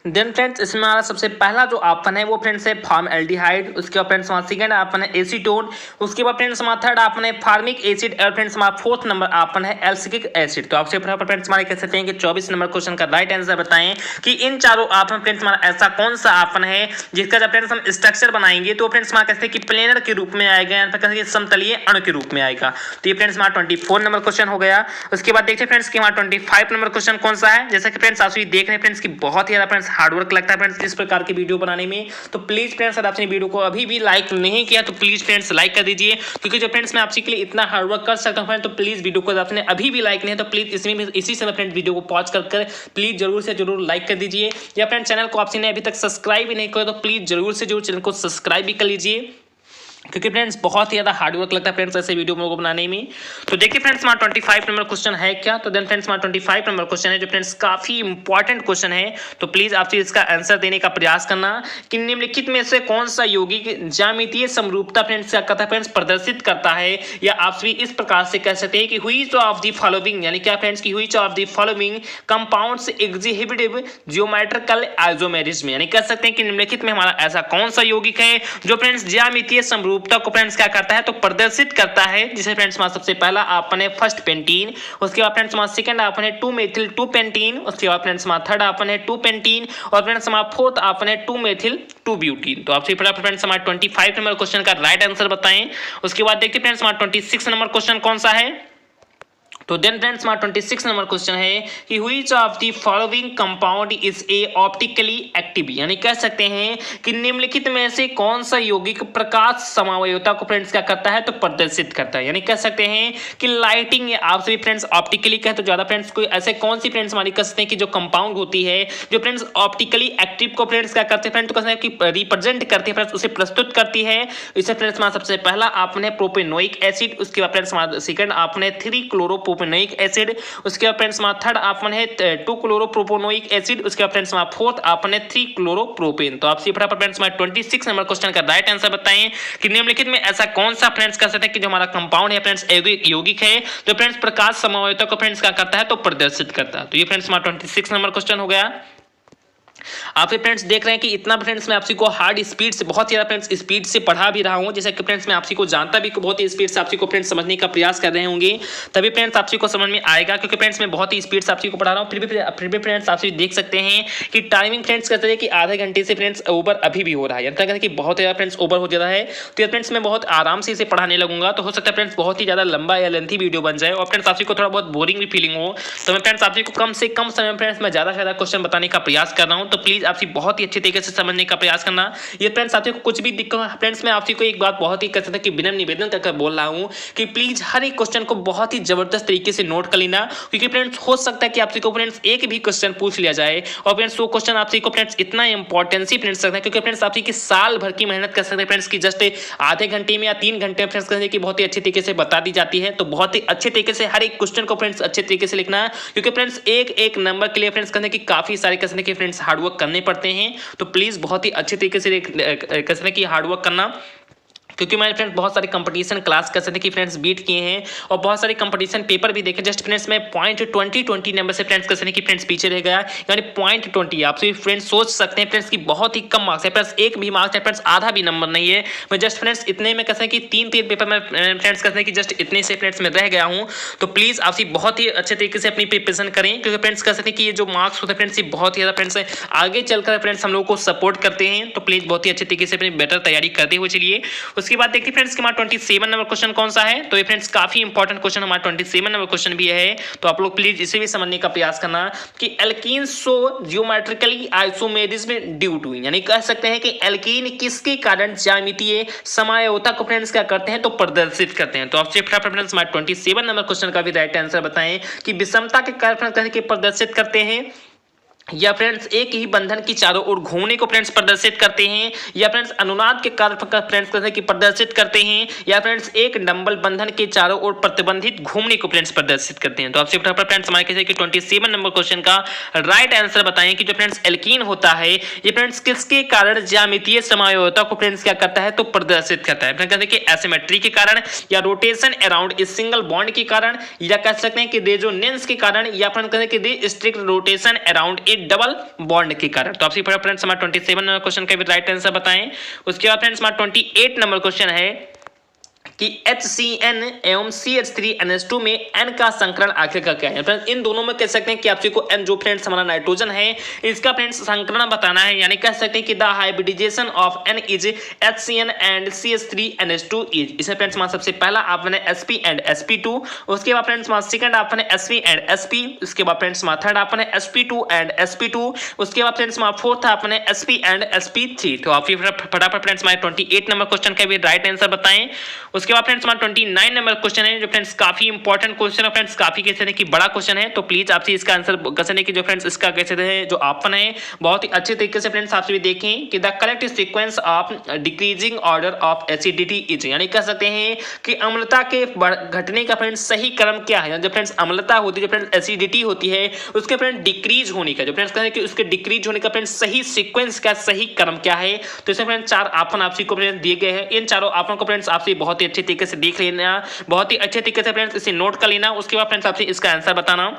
देन फ्रेंड्स इसमें हमारा सबसे पहला जो ऑप्शन है वो फ्रेंड्स है फॉर्मएल्डिहाइड, उसके बाद फ्रेंड्स हमारा सेकंड ऑप्शन है एसीटोन, उसके बाद फ्रेंड्स हमारा थर्ड ऑप्शन है फार्मिक एसिड, और फ्रेंड्स हमारा फोर्थ नंबर ऑप्शन है एल्सिलिक एसिड। तो आपसे फटाफट फ्रेंड्स हमारे कह सकते हैं कि 24 नंबर क्वेश्चन का राइट आंसर बताएं कि इन चारों ऑप्शन फ्रेंड्स हमारा ऐसा कौन सा ऑप्शन है जिसका जब फ्रेंड्स हम स्ट्रक्चर बनाएंगे तो फ्रेंड्स हमारा कहते हैं कि प्लेनर के रूप में आएगा, या कहते हैं समतलीय अणु के रूप में आएगा। तो ये फ्रेंड्स हमारा 24 नंबर क्वेश्चन हो गया। उसके बाद देखते हैं फ्रेंड्स कि हमारा 25 नंबर क्वेश्चन कौन सा है। जैसा कि फ्रेंड्स आप देख रहे हैं फ्रेंड्स की बहुत ही ज्यादा फ्रेंड्स हार्डवर्क लगता है इस प्रकार की वीडियो बनाने में। तो प्लीज फ्रेंड्स अगर आपने वीडियो को अभी भी लाइक नहीं किया तो प्लीज फ्रेंड्स लाइक कर दीजिए, क्योंकि जो फ्रेंड्स मैं आपके लिए इतना हार्डवर्क कर सकता हूं फ्रेंड्स, तो प्लीज वीडियो को आपने अभी भी लाइक नहीं है तो प्लीज इसी समय फ्रेंड्स वीडियो को पॉज कर प्लीज जरूर से जरूर लाइक कर दीजिए, या फ्रेंड्स चैनल को आपने अभी तक सब्सक्राइब भी नहीं किया तो प्लीज जरूर से जरूर चैनल को सब्सक्राइब भी कर लीजिए, क्योंकि फ्रेंड्स बहुत ही ज्यादा हार्डवर्क लगता है फ्रेंड्स ऐसे वीडियो को बनाने में। तो देखिए फ्रेंड्स हमारा 25 नंबर क्वेश्चन है क्या। तो देन फ्रेंड्स हमारा 25 नंबर क्वेश्चन है जो फ्रेंड्स काफी इंपॉर्टेंट क्वेश्चन है। तो प्लीज आपसे इसका आंसर देने का प्रयास करना कि निम्नलिखित में से कौन सा यौगिक ज्यामितीय समरूपता फ्रेंड्स क्या करता है फ्रेंड्स प्रदर्शित करता है, या आप भी इस प्रकार से कह सकते हैं कि व्हिच ऑफ द फॉलोइंग, यानी क्या फ्रेंड्स की which of the following compounds exhibit geometrical isomerism, यानी कह सकते हैं कि निम्नलिखित में हमारा ऐसा कौन सा यौगिक है जो फ्रेंड्स ज्यामितीय समरूपता को फ्रेंड्स क्या करता है तो प्रदर्शित करता है। जिसे फ्रेंड्स हमारा सबसे पहला ऑप्शन है फर्स्ट पेंटीन, उसके बाद फ्रेंड्स हमारा सेकंड ऑप्शन है 2 मेथिल 2 पेंटीन, उसके बाद फ्रेंड्स हमारा थर्ड ऑप्शन है 2 पेंटीन, और फ्रेंड्स हमारा फोर्थ ऑप्शन है 2 मेथिल 2 ब्यूटीन। तो आपसे फटाफट फ्रेंड्स हमारा 25 नंबर क्वेश्चन का राइट आंसर बताएं। उसके बाद देखते हैं फ्रेंड्स हमारा 26 नंबर क्वेश्चन कौन सा है। तो देन फ्रेंड्स हमारा 26 नंबर क्वेश्चन है कि which of the following compound is a optically active, यानी कह सकते हैं कि निम्नलिखित में से कौन सा यौगिक प्रकाश समावयवता को फ्रेंड्स क्या करता है तो प्रदर्शित करता है, यानी कह सकते हैं कि लाइटिंग आप सभी फ्रेंड्स ऑप्टिकली कहे तो ज्यादा फ्रेंड्स कोई ऐसे कौन सी फ्रेंड्स हमारी कह सकते हैं कि जो कंपाउंड होती है जो फ्रेंड्स ऑप्टिकली एक्टिव को फ्रेंड्स क्या करते हैं फ्रेंड्स तो कहते हैं कि रिप्रेजेंट करती है फ्रेंड्स, उसे प्रस्तुत करती है। इसे फ्रेंड्स हमारा सबसे पहला आपने प्रोपेनोइक एसिड, उसके बाद फ्रेंड्स हमारा सेकंड आपने 3 क्लोरोप्रोपेनोइक एसिड, उसके बाद फ्रेंड्स हमारा थर्ड आपने है 2 क्लोरोप्रोपेनोइक एसिड, उसके बाद फ्रेंड्स हमारा फोर्थ आपने 3 क्लोरोप्रोपेन। तो आपसे फटाफट फ्रेंड्स हमारे 26 नंबर क्वेश्चन का राइट आंसर बताएं कि निम्नलिखित में ऐसा कौन सा फ्रेंड्स कह सकते हैं कि जो हमारा कंपाउंड है फ्रेंड्स यौगिक है जो फ्रेंड्स प्रकाश समावयवता को फ्रेंड्स क्या करता है तो प्रदर्शित करता है। तो ये फ्रेंड्स हमारा 26 नंबर क्वेश्चन हो गया। आप फ्रेंड्स देख रहे हैं कि इतना फ्रेंड्स मैं आपसी को हार्ड स्पीड से बहुत ज़्यादा फ्रेंड्स स्पीड से पढ़ा भी रहा हूं, जैसे कि फ्रेंड्स मैं आपसी को जानता भी बहुत ही स्पीड से आपसी को फ्रेंड्स समझने का प्रयास कर रहे होंगे, तभी फ्रेंड्स आपसी को समझ में आएगा, क्योंकि फ्रेंड्स मैं बहुत ही स्पीड से आपसी को पढ़ा रहा हूं। फिर भी फ्रेंड्स आपसे देख सकते हैं कि टाइमिंग फ्रेंड्स कहते हैं कि आधे घंटे से फ्रेंड्स ओवर अभी भी हो रहा है, यानी कहते हैं कि बहुत ज़्यादा फ्रेंड्स ओवर हो जाता है। तो फ्रेंड्स मैं बहुत आराम से इसे पढ़ाने लगूंगा, तो हो सकता है फ्रेंड्स बहुत ही ज़्यादा लंबा या लेंथी वीडियो बन जाए और फ्रेंड्स आपसी को थोड़ा बहुत बोरिंग भी फीलिंग हो, तो मैं फ्रेंड्स आपसी को कम से कम समय में फ्रेंड्स मैं ज़्यादा से ज़्यादा क्वेश्चन बताने का प्रयास कर रहा हूँ। तो प्लीज़ आपसी बहुत ही अच्छे तरीके से समझने का प्रयास करना। ये फ्रेंड्स आपको कुछ भी दिक्कत, फ्रेंड्स मैं आपको एक बात बहुत ही कर सकता कि बिना निवेदन करके बोल रहा हूं कि प्लीज हर एक क्वेश्चन को बहुत ही जबरदस्त तरीके से नोट कर लेना, क्योंकि फ्रेंड्स हो सकता है कि आपसे को फ्रेंड्स एक भी क्वेश्चन पूछ लिया जाए और फ्रेंड्स वो क्वेश्चन आपसे को फ्रेंड्स इतना इंपॉर्टेंसी फ्रेंड्स रखता है, क्योंकि फ्रेंड्स आपसे की साल भर की मेहनत कर सकते हैं फ्रेंड्स की जस्ट आधे घंटे में या 3 घंटे में फ्रेंड्स कहते हैं कि बहुत ही अच्छे तरीके से बता दी जाती है। तो बहुत ही अच्छे तरीके से हर एक क्वेश्चन को फ्रेंड्स अच्छे तरीके से लिखना है, क्योंकि फ्रेंड्स एक एक नंबर के लिए फ्रेंड्स कहते हैं कि काफी सारे कहते हैं फ्रेंड्स हार्डवर्क करने पड़ते हैं। तो प्लीज बहुत ही अच्छे तरीके से कहते हैं कि हार्डवर्क करना, क्योंकि मैंने फ्रेंड्स बहुत सारे कंपटीशन क्लास कर सकते कि फ्रेंड्स बीट किए हैं और बहुत सारे कंपटीशन पेपर भी देखे। जस्ट फ्रेंड्स मैं .20 नंबर से फ्रेंड्स कर सकते कि फ्रेंड्स पीछे रह गया, यानी .20 आप सभी फ्रेंड्स सोच सकते हैं फ्रेंड्स की बहुत ही कम मार्क्स है फ्रेंड्स, एक भी मार्क्स है फ्रेंड्स, आधा भी नंबर नहीं है। मैं जस्ट फ्रेंड्स इतने में कहते हैं कि 3 पेपर में फ्रेंड्स कहते हैं कि जस्ट इतने से फ्रेंड्स में रह गया हूँ। तो प्लीज़ आप बहुत ही अच्छे तरीके से अपनी प्रिपरेशन करें, क्योंकि फ्रेंड्स कह सकते हैं कि ये जो मार्क्स होते हैं फ्रेंड्स ये बहुत ही ज़्यादा फ्रेंड्स आगे चलकर फ्रेंड्स हम लोग को सपोर्ट करते हैं। तो प्लीज़ बहुत ही अच्छे तरीके से अपनी बेटर तैयारी करते हुए चलिए। उसके बाद देखिए फ्रेंड्स 27 नंबर क्वेश्चन कौन सा है, तो ये फ्रेंड्स काफी इंपॉर्टेंट क्वेश्चन हमारा 27 नंबर क्वेश्चन भी है। तो आप लोग प्लीज इसे भी समझने का प्रयास करना कि alkene show geometrically isomerism due to, यानी कह सकते हैं कि एल्कीन किसके कारण ज्यामितीय समायोता को फ्रेंड्स क्या करते हैं तो प्रदर्शित करते हैं। तो आपसे फटाफट फ्रेंड्स हमारे 27 नंबर क्वेश्चन का भी राइट आंसर बताएं कि विषमता के कारण प्रदर्शित करते हैं, या फ्रेंड्स एक ही बंधन की चारों ओर घूमने को फ्रेंड्स प्रदर्शित करते हैं, या फ्रेंड्स अनुनाद के कारण फ्रेंड्स कहते हैं कि प्रदर्शित करते हैं, या फ्रेंड्स एक डंबल बंधन के चारों ओर प्रतिबंधित घूमने को फ्रेंड्स प्रदर्शित करते हैं। तो आपसे फटाफट फ्रेंड्स हमारे कहते हैं कि 27 नंबर क्वेश्चन का राइट आंसर बताएं कि जो फ्रेंड्स एल्कीन होता है ये फ्रेंड्स किसके कारण ज्यामितीय समायोता को फ्रेंड्स क्या करता है तो प्रदर्शित करता है। कहते हैं कि एसिमेट्री के कारण, या rotation around a single bond के कारण, या कह सकते हैं कि रेजोनेंस के कारण, या फ्रेंड्स कहते हैं कि restrict rotation around A double bond के कारण। तो आपसे फ्रेंड्स हमारा 27 नंबर क्वेश्चन का भी राइट आंसर बताएं। उसके बाद फ्रेंड्स हमारा 28 नंबर क्वेश्चन है कि HCN एवं CH3NH2 में N का संकरण आखिर का क्या है। फ्रेंड्स इन दोनों में कह सकते हैं कि आपसे को N जो फ्रेंड्स हमारा नाइट्रोजन है इसका फ्रेंड्स संकरण बताना है, यानी कह सकते हैं कि the hybridization of N is HCN and CH3NH2 is. इसमें फ्रेंड्स हमारा सबसे पहला आपने Sp एंड Sp2, उसके बाद फ्रेंड्स हमारा सेकंड आपने Sp एंड Sp, उसके बाद फ्रेंड्स हमारा थर्ड आपने Sp2 एंड Sp2, उसके बाद फ्रेंड्स हमारा फोर्थ आपने Sp एंड Sp3। तो आप फटाफट फ्रेंड्स हमारे 28 नंबर क्वेश्चन का भी राइट आंसर बताएं। उसके बाद फ्रेंड्स हमारा 29 नंबर क्वेश्चन है जो फ्रेंड्स काफी इंपॉर्टेंट क्वेश्चन है फ्रेंड्स, काफी कहते हैं कि बड़ा क्वेश्चन है। तो प्लीज आपसे इसका आंसर कहते कि जो फ्रेंड्स इसका कहते हैं जो ऑप्शन है बहुत ही अच्छे तरीके से फ्रेंड्स आपसे भी देखें कि the correct sequence of decreasing order of acidity is, यानी कह सकते हैं कि अम्लता के घटने का फ्रेंड्स सही क्रम क्या है। जो फ्रेंड्स अम्लता होती है, जो फ्रेंड्स एसिडिटी होती है उसके फ्रेंड्स डिक्रीज होने का, जो फ्रेंड्स कहते हैं कि उसके डिक्रीज होने का फ्रेंड्स सही सीक्वेंस क्या, सही क्रम क्या है। तो इसमें फ्रेंड्स 4 ऑप्शन आपसी को फ्रेंड्स दिए गए हैं। इन चारों ऑप्शन को फ्रेंड्स आपसे बहुत ही अच्छे तरीके से देख लेना, बहुत ही अच्छे तरीके से फ्रेंड्स इसे नोट कर लेना। उसके बाद फ्रेंड्स आपसे इसका आंसर बताना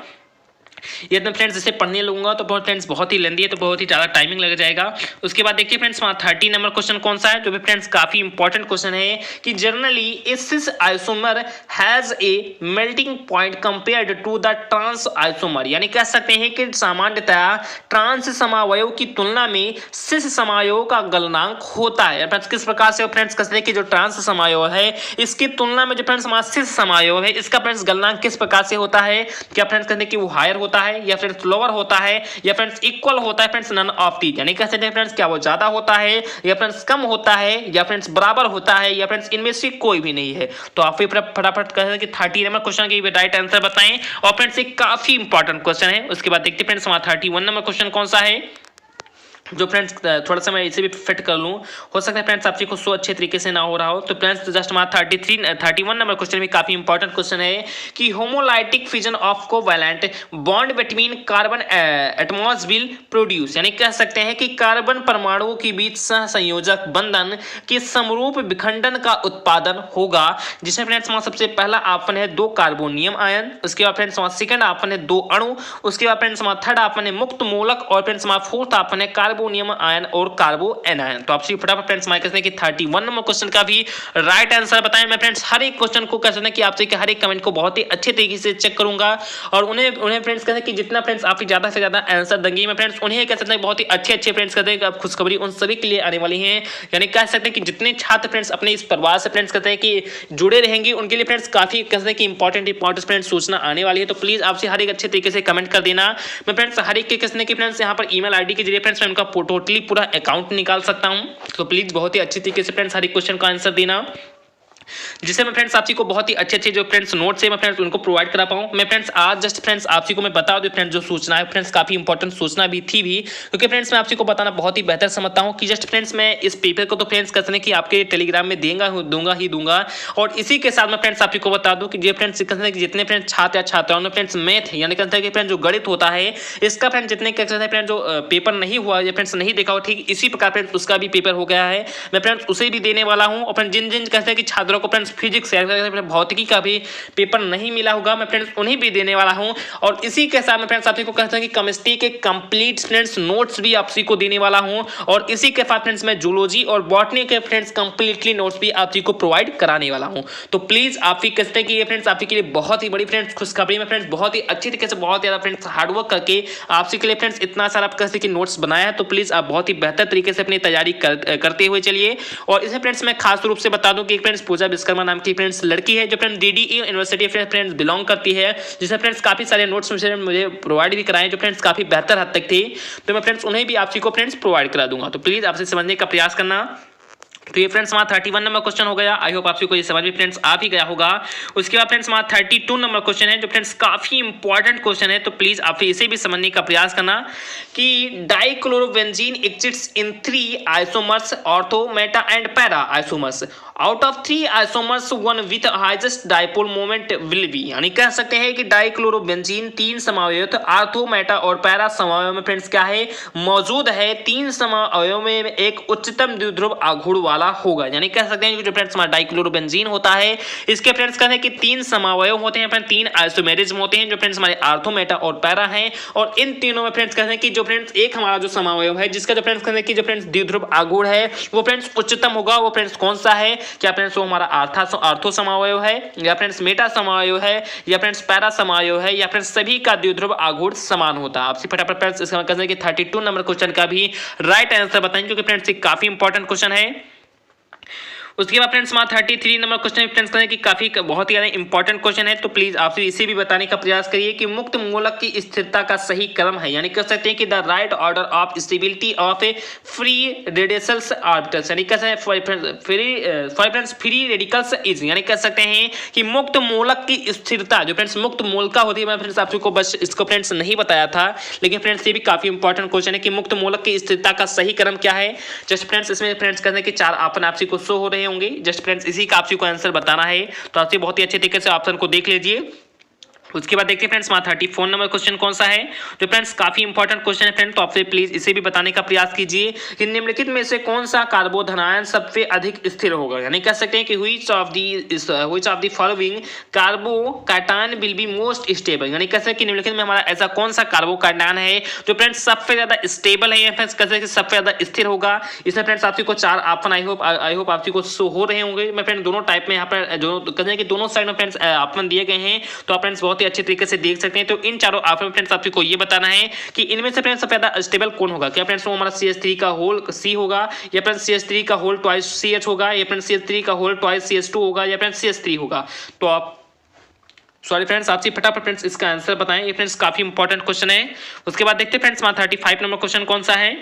ये तो फ्रेंड्स इसे पढ़ने लगूंगा तो बहुत फ्रेंड्स बहुत ही लेंदी है, तो बहुत ही ज़्यादा टाइमिंग लग जाएगा। उसके बाद देखिए फ्रेंड्स वहाँ 30 नंबर क्वेश्चन कौन सा है, जो भी फ्रेंड्स काफी इंपॉर्टेंट क्वेश्चन है कि generally a cis isomer has a melting point compared to the trans isomer, यानी कह सकते हैं कि सामान्यतः ट्रांस समावयव की तुलना में सिस समावयव का गलनांक होता है। फ्रेंड्स किस प्रकार से फ्रेंड्स कहते हैं कि जो ट्रांस समावयव है इसकी तुलना में जो फ्रेंड्स हमारा सिस समावयव है इसका फ्रेंड्स गलनांक किस प्रकार से होता है, क्या फ्रेंड्स कहते हैं कि वो हायर होता है या फ्रेंड्स लोअर होता है या फ्रेंड्स इक्वल होता है, फ्रेंड्स नन ऑफ दी, यानी कह सकते हैं फ्रेंड्स क्या वो ज्यादा होता है या फ्रेंड्स कम होता है या फ्रेंड्स बराबर होता है या फ्रेंड्स इनमें से कोई भी नहीं है। तो आप फटाफट कह कि 30 नंबर क्वेश्चन के राइट आंसर बताएं। और फ्रेंड्स एक काफी इंपॉर्टेंट क्वेश्चन है। उसके बाद देखते हैं फ्रेंड्स हमारा 31 नंबर क्वेश्चन कौन सा है, जो फ्रेंड्स थोड़ा सा मैं इसे भी फिट कर लूं, हो सकता है फ्रेंड्स आपसे को सो अच्छे तरीके से ना हो रहा हो। तो फ्रेंड्स जस्ट हमारा 31 नंबर क्वेश्चन भी काफी इंपॉर्टेंट क्वेश्चन है कि homolytic fission of covalent bond between carbon Atmos will produce, यानी कह सकते हैं कि कार्बन परमाणुओं के बीच सहसंयोजक बंधन के समरूप विखंडन का उत्पादन होगा, जिसमें फ्रेंड्स हमारा सबसे पहला ऑप्शन है 2 कार्बोनियम आयन, उसके बाद फ्रेंड्स हमारा सेकंड ऑप्शन है 2 अणु, उसके बाद फ्रेंड्स हमारा थर्ड ऑप्शन है मुक्त मूलक और फ्रेंड्स हमारा फोर्थ ऑप्शन है कार्बोनियम आयन और कार्बो एनायन। तो आपसे फटाफट फ्रेंड्स हमारे कहते हैं कि 31 नंबर क्वेश्चन का भी राइट आंसर बताएं। मैं फ्रेंड्स हर एक क्वेश्चन को कहते हैं कि आपसे हर एक कमेंट को बहुत ही अच्छे तरीके से चेक करूंगा और उन्हें फ्रेंड्स कहते हैं कि जितना फ्रेंड्स आप ज्यादा से ज्यादा आंसर देंगे मैं फ्रेंड्स उन्हें कह सकते हैं बहुत ही अच्छे फ्रेंड्स कहते हैं कि खुशखबरी उन सभी के लिए आने वाली है, यानी कह सकते हैं कि जितने छात्र फ्रेंड्स अपने इस परिवार से फ्रेंड्स कहते हैं कि जुड़े रहेंगे उनके लिए फ्रेंड्स काफी कहते हैं कि इंपॉर्टेंट फ्रेंड्स सूचना आने वाली है। तो प्लीज आपसे हर एक अच्छे तरीके से कमेंट कर देना। मैं फ्रेंड्स हर एक के कहते हैं कि फ्रेंड्स यहाँ पर ईमेल आईडी के जरिए फ्रेंड्स मैं उनका टोटली पूरा अकाउंट निकाल सकता हूं। तो प्लीज बहुत ही अच्छी तरीके से फ्रेंड्स हर एक क्वेश्चन का आंसर देना, जिससे मैं फ्रेंड्स आपसी को बहुत ही अच्छे जो फ्रेंड्स नोट्स है मैं फ्रेंड्स उनको प्रोवाइड करा पाऊँ। मैं फ्रेंड्स आज जस्ट फ्रेंड्स आपसी को मैं बता दूं फ्रेंड्स जो सूचना है फ्रेंड्स काफी इंपॉर्टेंट सूचना भी थी भी, क्योंकि फ्रेंड्स मैं आपसी को बताना बहुत ही बेहतर समझता हूं कि जस्ट फ्रेंड्स मैं इस पेपर को तो फ्रेंड्स कहते हैं कि आपके टेलीग्राम में दूंगा और इसी के साथ मैं फ्रेंड्स आपको बता दूं कि जो फ्रेंड्स कहते हैं कि जितने फ्रेंड्स छात्र या छात्राओं ने फ्रेंड्स मैथ यानी कहते हैं कि फ्रेंड्स जो गणित होता है इसका फ्रेंड्स जितने कहते हैं फ्रेंड्स जो पेपर नहीं हुआ या फ्रेंड्स नहीं देखा हो ठीक इसी प्रकार फ्रेंड्स उसका भी पेपर हो गया है, मैं फ्रेंड्स उसे भी देने वाला हूं। और फ्रेंड्स जिन कहते हैं कि छात्रों को फ्रेंड्स फिजिक्स भौतिकी का भी पेपर नहीं मिला होगा मैं फ्रेंड्स उन्हें भी देने वाला हूं। और इसी के साथ मैं फ्रेंड्स आपसी को कहता हूं कि केमिस्ट्री के कंप्लीट फ्रेंड्स नोट्स भी आपसी को देने वाला हूं और इसी के साथ फ्रेंड्स मैं जूलॉजी और बॉटनी के फ्रेंड्स कंप्लीटली नोट्स भी आपसी को प्रोवाइड कराने वाला हूं। तो प्लीज आप भी कहते हैं कि ये फ्रेंड्स आपके लिए बहुत ही बड़ी फ्रेंड्स खुशखबरी में फ्रेंड्स बहुत ही अच्छी तरीके से बहुत ज्यादा फ्रेंड्स हार्डवर्क करके आपसी के लिए फ्रेंड्स इतना सारा आप कहते हैं कि नोट्स बनाया है। तो प्लीज आप बहुत ही बेहतर तरीके से अपनी तैयारी करते हुए चलिए। और इसमें फ्रेंड्स मैं खास रूप से बता दूं कि फ्रेंड्स पूजा विश्वकर्मा नाम की फ्रेंड्स लड़की है जो friends DDE university friends belong करती है, जिसमें फ्रेंड्स काफी सारे नोट्स मुझे प्रोवाइड भी कराए जो फ्रेंड्स काफी बेहतर हद तक थे। तो मैं फ्रेंड्स उन्हें भी आपसी को फ्रेंड्स प्रोवाइड करा दूंगा। तो प्लीज आपसे समझने का प्रयास करना। तो ये फ्रेंड्स हमारा 31 नंबर क्वेश्चन हो गया। आई होप आपसी को ये समझ में फ्रेंड्स आ भी गया होगा। उसके बाद फ्रेंड्स हमारा 32 नंबर क्वेश्चन है जो फ्रेंड्स काफी इंपॉर्टेंट क्वेश्चन है। तो प्लीज आप इसे भी समझने का प्रयास करना कि dichlorobenzene exists in 3 isomers ortho Meta and para isomers. Out of 3 isomers one with highest dipole moment will be, यानी कह सकते हैं कि डाइक्लोरोबेंजीन 3 समावयव आर्थो मेटा और पैरा समावयव में फ्रेंड्स क्या है मौजूद है। 3 समावयव में एक उच्चतम द्विध्रुव आघूर्ण वाला होगा, यानी कह सकते हैं कि जो फ्रेंड्स हमारा डाइक्लोरोबेंजीन होता है इसके फ्रेंड्स कहते हैं कि 3 समावयव होते हैं, 3 आइसोमेरिज्म होते हैं जो फ्रेंड्स हमारे आर्थो मेटा और पैरा हैं। और इन तीनों में फ्रेंड्स कहते हैं कि जो फ्रेंड्स एक हमारा जो समावयव है जिसका जो फ्रेंड्स कहते हैं कि जो फ्रेंड्स द्विध्रुव आघूर्ण है वो फ्रेंड्स उच्चतम होगा। वो फ्रेंड्स कौन सा है, क्या फ्रेंड्स वो हमारा आर्थो समावयव है या फ्रेंड्स मेटा समावयव है या फ्रेंड्स पैरा समावयव है या फ्रेंड्स सभी का द्विध्रुव आघूर्ण समान होता है। आपसे फटाफट फ्रेंड्स इसका कहते हैं कि 32 नंबर क्वेश्चन का भी राइट आंसर बताएं क्योंकि फ्रेंड्स ये काफी इंपॉर्टेंट क्वेश्चन है। उसके बाद फ्रेंड्स हमारा 33 नंबर क्वेश्चन फ्रेंड्स कहते हैं कि काफी बहुत ही ज्यादा इंपॉर्टेंट क्वेश्चन है। तो प्लीज आपसे इसे भी बताने का प्रयास करिए कि मुक्त मूलक की स्थिरता का सही क्रम है, यानी कह सकते हैं कि the right order of stability of A free radicals orbitals, यानी कह सकते हैं फ्रेंड्स फ्री रेडिकल्स इज, यानी कह सकते हैं कि मुक्त मूलक की स्थिरता जो फ्रेंड्स मुक्त मूलका होती है। मैं फ्रेंड्स आपको बस इसको फ्रेंड्स नहीं बताया था, लेकिन फ्रेंड्स ये भी काफी इंपॉर्टेंट क्वेश्चन है कि मुक्त मूलक की स्थिरता का सही क्रम क्या है। जस्ट फ्रेंड्स इसमें फ्रेंड्स कहते हैं कि 4 ऑप्शन आपसी को शो हो रहे होंगे, जस्ट फ्रेंड्स इसी का आपसी को आंसर बताना है। तो आपसे बहुत ही अच्छे तरीके से ऑप्शन को देख लीजिए। उसके बाद देखते हैं फ्रेंड्स वहाँ 34 नंबर क्वेश्चन कौन सा है, जो फ्रेंड्स काफी इंपॉर्टेंट क्वेश्चन है फ्रेंड, तो आपसे प्लीज इसे भी बताने का प्रयास कीजिए कि निम्नलिखित में से कौन सा कार्बोधनायन सबसे अधिक स्थिर होगा, यानी कह सकते हैं कि which of the following carbocation will be most stable, यानी कह सकते हैं कि निम्नलिखित में हमारा ऐसा कौन सा कार्बोकैटायन है जो फ्रेंड्स सबसे ज्यादा स्टेबल है या फ्रेंड्स कह सकते हैं सबसे ज्यादा स्थिर होगा। इसमें फ्रेंड्स आपसी को 4 ऑप्शन आई होप आपसी को शो हो रहे होंगे। मैं फ्रेंड दोनों टाइप में यहाँ पर जो कहते हैं कि दोनों साइड में फ्रेंड्स ऑप्शन दिए गए हैं, तो आप फ्रेंड्स बहुत अच्छे तरीके से देख सकते हैं। तो इन चारों ऑप्शन में फ्रेंड्स आपको ये बताना है कि इनमें से फ्रेंड्स सबसे ज्यादा स्टेबल कौन होगा। क्या फ्रेंड्स वो हमारा CH3 का होल C होगा, या फ्रेंड्स CH3 का होल ट्वाइस CH होगा, या फ्रेंड्स CH3 का होल ट्वाइस CH2 होगा, या फ्रेंड्स CH3 होगा। तो आप सॉरी फ्रेंड्स आपसे फटाफट फ्रेंड्स इसका आंसर बताएं, ये फ्रेंड्स काफी इंपॉर्टेंट क्वेश्चन है। उसके बाद देखते हैं फ्रेंड्स वहाँ 35 नंबर क्वेश्चन कौन सा है।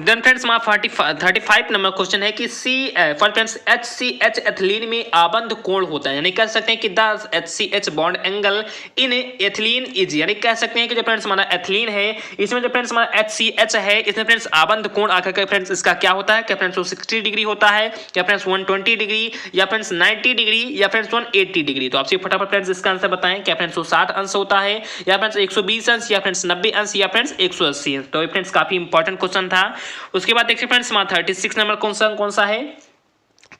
देन फ्रेंड्स वहाँ 35 नंबर क्वेश्चन है कि फ्रेंड्स HCH एथिलीन में आबंध कोण होता है, यानी कह सकते हैं कि the HCH bond angle in ethylene is, यानी कह सकते हैं कि जो फ्रेंड्स हमारा एथिलीन है इसमें जो फ्रेंड्स हमारा HCH है इसमें फ्रेंड्स आबंध कोण आकर के फ्रेंड्स इसका क्या होता है, क्या फ्रेंड्स वो 60 डिग्री होता है, या फ्रेंड्स 120 डिग्री, या फ्रेंड्स 90 डिग्री, या फ्रेंड्स 180 डिग्री। तो आपसे फटाफट फ्रेंड्स इसका आंसर बताएं, क्या फ्रेंड्स वो 60 अंश होता है, या फ्रेंड्स 120 अंश, या फ्रेंड्स 90 अंश, या फ्रेंड्स 180 अंश। तो फ्रेंड्स काफी इंपॉर्टेंट क्वेश्चन था। उसके बाद देखिए फ्रेंड्स 36 नंबर क्वेश्चन कौन सा है।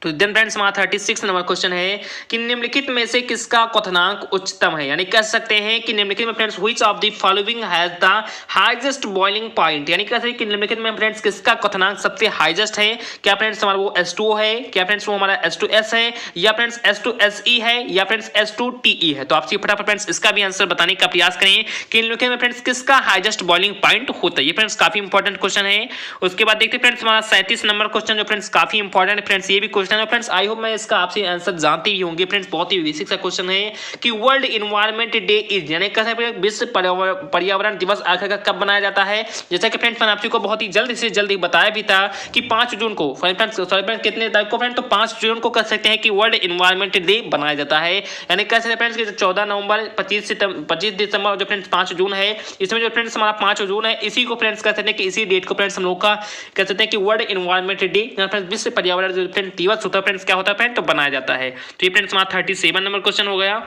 तो देन फ्रेंड्स वहाँ 36 नंबर क्वेश्चन है कि निम्नलिखित में से किसका क्वथनांक उच्चतम है, यानी कह सकते हैं कि निम्नलिखित में friends which of the following has the highest boiling point, यानी कह सकते हैं कि निम्नलिखित में फ्रेंड्स किसका क्वथनांक सबसे हाईएस्ट है। क्या फ्रेंड्स हमारा वो H2O है, क्या फ्रेंड्स वो हमारा H2S है, या फ्रेंड्स H2SE है, या फ्रेंड्स H2TE है। तो आपसे फटाफट फ्रेंड्स इसका भी आंसर बताने का प्रयास करें कि निम्नलिखित में फ्रेंड्स किसका हाईएस्ट बॉइलिंग पॉइंट होता है। ये फ्रेंड्स काफी इंपॉर्टेंट क्वेश्चन है। उसके बाद देखते हैं फ्रेंड्स हमारा 37 नंबर क्वेश्चन जो फ्रेंड्स काफी इंपॉर्टेंट है फ्रेंड्स, ये भी क्वेश्चन है फ्रेंड्स, आई होप मैं इसका आपसे आंसर जानते ही होंगे फ्रेंड्स। बहुत ही बेसिक सा क्वेश्चन है कि वर्ल्ड एनवायरनमेंट डे इज, यानी कैसे विश्व पर्यावरण दिवस आखिर कब बनाया जाता है। जैसा कि फ्रेंड्स मैंने आपको बहुत ही जल्दी से जल्दी बताया भी था कि 5 जून को फ्रेंड्स कितने तारीख को फ्रेंड्स, तो 5 जून को कह सकते हैं कि वर्ल्ड एनवायरनमेंट डे बनाया जाता है। यानी कह सकते हैं फ्रेंड्स कि 14 नवंबर 25 दिसंबर जो फ्रेंड्स 5 जून है, इसमें जो फ्रेंड्स हमारा 5 जून है इसी को फ्रेंड्स कह सकते हैं कि इसी डेट को फ्रेंड्स हम लोग का कह सकते हैं कि वर्ल्ड एनवायरनमेंट डे फ्रेंड्स विश्व पर्यावरण जो फ्रेंड्स दिवस होता है फ्रेंड्स क्या होता है फ्रेंड, तो बनाया जाता है। तो ये फ्रेंड्स हमारा 37 नंबर क्वेश्चन हो गया।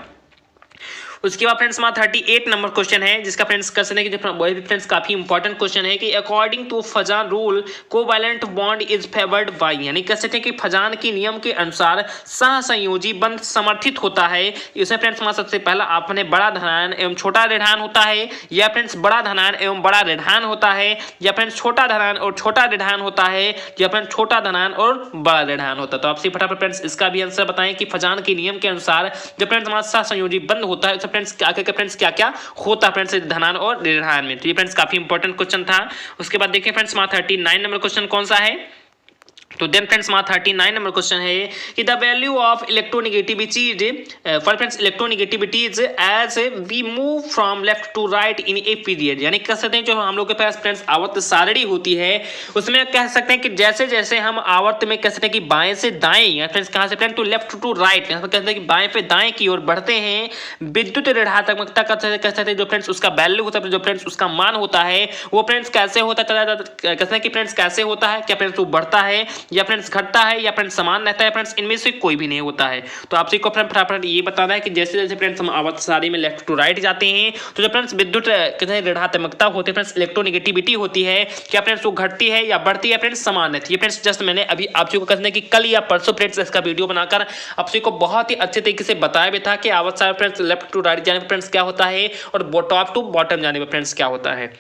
उसके बाद फ्रेंड्स हमारा 38 नंबर क्वेश्चन है जिसका फ्रेंड्स कर सकते हैं कि वही भी फ्रेंड्स काफी इंपॉर्टेंट क्वेश्चन है कि according to Fajans rule covalent bond is favoured by, यानी कह सकते हैं कि फजान के नियम के अनुसार सहसंयोजी बंध समर्थित होता है। इसमें फ्रेंड्स हमारा सबसे पहला आपने बड़ा धनायन एवं छोटा ऋणायन होता है, या फ्रेंड्स बड़ा धनायन एवं बड़ा ऋणायन होता है, या फ्रेंड्स छोटा धनायन और छोटा ऋणायन होता है, या फ्रेंड्स छोटा धनायन और बड़ा ऋणायन होता है। तो आपसे फटाफट फ्रेंड्स इसका भी आंसर बताएं कि फजान के नियम के अनुसार जब फ्रेंड्स हमारा सहसंयोजी बंध होता है फ्रेंड्स क्या फ्रेंड्स क्या क्या होता है फ्रेंड्स धनायन और ऋणायन में। तो ये फ्रेंड्स काफी इंपॉर्टेंट क्वेश्चन था। उसके बाद देखिए फ्रेंड्स हमारा 39 नंबर क्वेश्चन कौन सा है। तो देन फ्रेंड्स हमारा 39 नंबर क्वेश्चन है कि the value of electronegativity for friends electronegativity is as we move from left to right in a period, यानी कह सकते हैं जो हम लोग के पास फ्रेंड्स आवर्त सारणी होती है उसमें कह सकते हैं कि जैसे जैसे हम आवर्त में कह सकते हैं कि बाएं से दाएं या फ्रेंड्स कहां से friends to left to right, यहाँ पर कहते हैं कि बाएं पे दाएं की ओर बढ़ते हैं, विद्युत ऋणात्मकता कह सकते हैं जो फ्रेंड्स उसका वैल्यू होता है जो फ्रेंड्स उसका मान होता है वो फ्रेंड्स कैसे होता है, कहते हैं कि फ्रेंड्स कैसे होता है, क्या फ्रेंड्स वो बढ़ता है या फ्रेंड्स घटता है या फ्रेंड्स समान रहता है, फ्रेंड्स इनमें से कोई भी नहीं होता है। तो आपसे को फटाफट ये बताना है कि जैसे जैसे फ्रेंड्स हम आवर्त सारणी में लेफ्ट टू राइट जाते हैं तो जो फ्रेंड्स विद्युत ऋणात्मकता होती है फ्रेंड्स इलेक्ट्रोनेगेटिविटी होती है, क्या फ्रेंड्स वो घटती है या बढ़ती है फ्रेंड्स समान रहती है। फ्रेंड्स जस्ट मैंने अभी आपसे को कहना है कि कल या परसों फ्रेंड्स इसका वीडियो बनाकर आपसे को बहुत ही अच्छे तरीके से बताया भी था कि आवर्त सारणी फ्रेंड्स लेफ्ट टू राइट जाने पर फ्रेंड्स क्या होता है और टॉप टू बॉटम जाने पर फ्रेंड्स क्या होता है।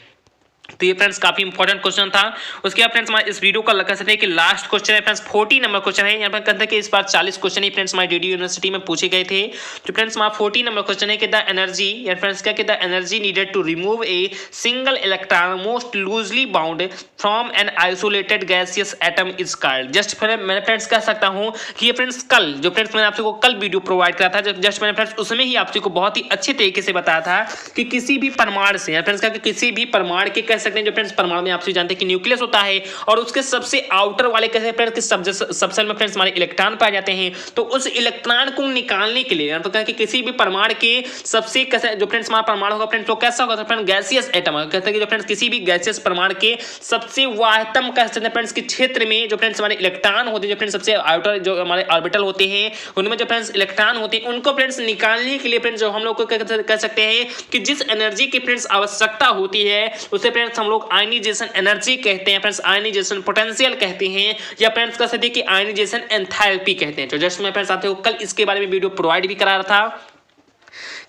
तो ये फ्रेंड्स काफी इंपॉर्टेंट क्वेश्चन था। उसके बाद फ्रेंड्स हमारे इस वीडियो का लगा सकते हैं कि लास्ट क्वेश्चन है फ्रेंड्स 40 नंबर क्वेश्चन है, यहाँ पर कहते हैं कि इस बार 40 क्वेश्चन ही फ्रेंड्स हमारी डीडी यूनिवर्सिटी में पूछे गए थे। तो फ्रेंड्स हमारा 40 नंबर क्वेश्चन है कि द एनर्जी या फ्रेंड्स क्या the energy needed to remove a single electron most loosely bound from an isolated gaseous atom is called. Just मैं फ्रेंड्स कह सकता हूँ कि ये फ्रेंड्स कल जो फ्रेंड्स मैंने आपसे को कल वीडियो प्रोवाइड करा था जस्ट मैंने फ्रेंड्स उसमें ही आपसे को बहुत ही अच्छे तरीके से बताया था कि किसी भी परमाणु से या फ्रेंड्स क्या किसी भी परमाणु के कह सकते हैं जो फ्रेंड्स परमाणु में आप सभी जानते हैं कि न्यूक्लियस होता है और उसके सबसे आउटर वाले कैसे फ्रेंड्स सबसेल में फ्रेंड्स हमारे इलेक्ट्रॉन पाए जाते हैं। तो उस इलेक्ट्रॉन को निकालने के लिए तो कि किसी भी परमाणु के सबसे कैसे जो फ्रेंड्स हमारा परमाणु होगा फ्रेंड्स तो कैसा होगा फ्रेंड्स गैसियस एटम कहते हैं कि जो फ्रेंड्स किसी भी गैसियस परमाणु के सबसे वाह्यतम कह सकते हैं फ्रेंड्स के क्षेत्र में जो फ्रेंड्स हमारे इलेक्ट्रॉन होते हैं जो फ्रेंड्स सबसे आउटर जो हमारे ऑर्बिटल होते हैं उनमें जो फ्रेंड्स इलेक्ट्रॉन होते हैं उनको फ्रेंड्स निकालने के लिए फ्रेंड्स जो हम लोग को कह सकते हैं कि जिस एनर्जी की फ्रेंड्स आवश्यकता होती है उसे फ्रेंड्स हम लोग आयनाइजेशन एनर्जी कहते हैं फ्रेंड्स, आयनाइजेशन पोटेंशियल कहते हैं या फ्रेंड्स कह सकते हैं कि आयनाइजेशन एंथैल्पी कहते हैं। तो जस्ट मैं फ्रेंड्स आपको कल इसके बारे में वीडियो प्रोवाइड भी करा रहा था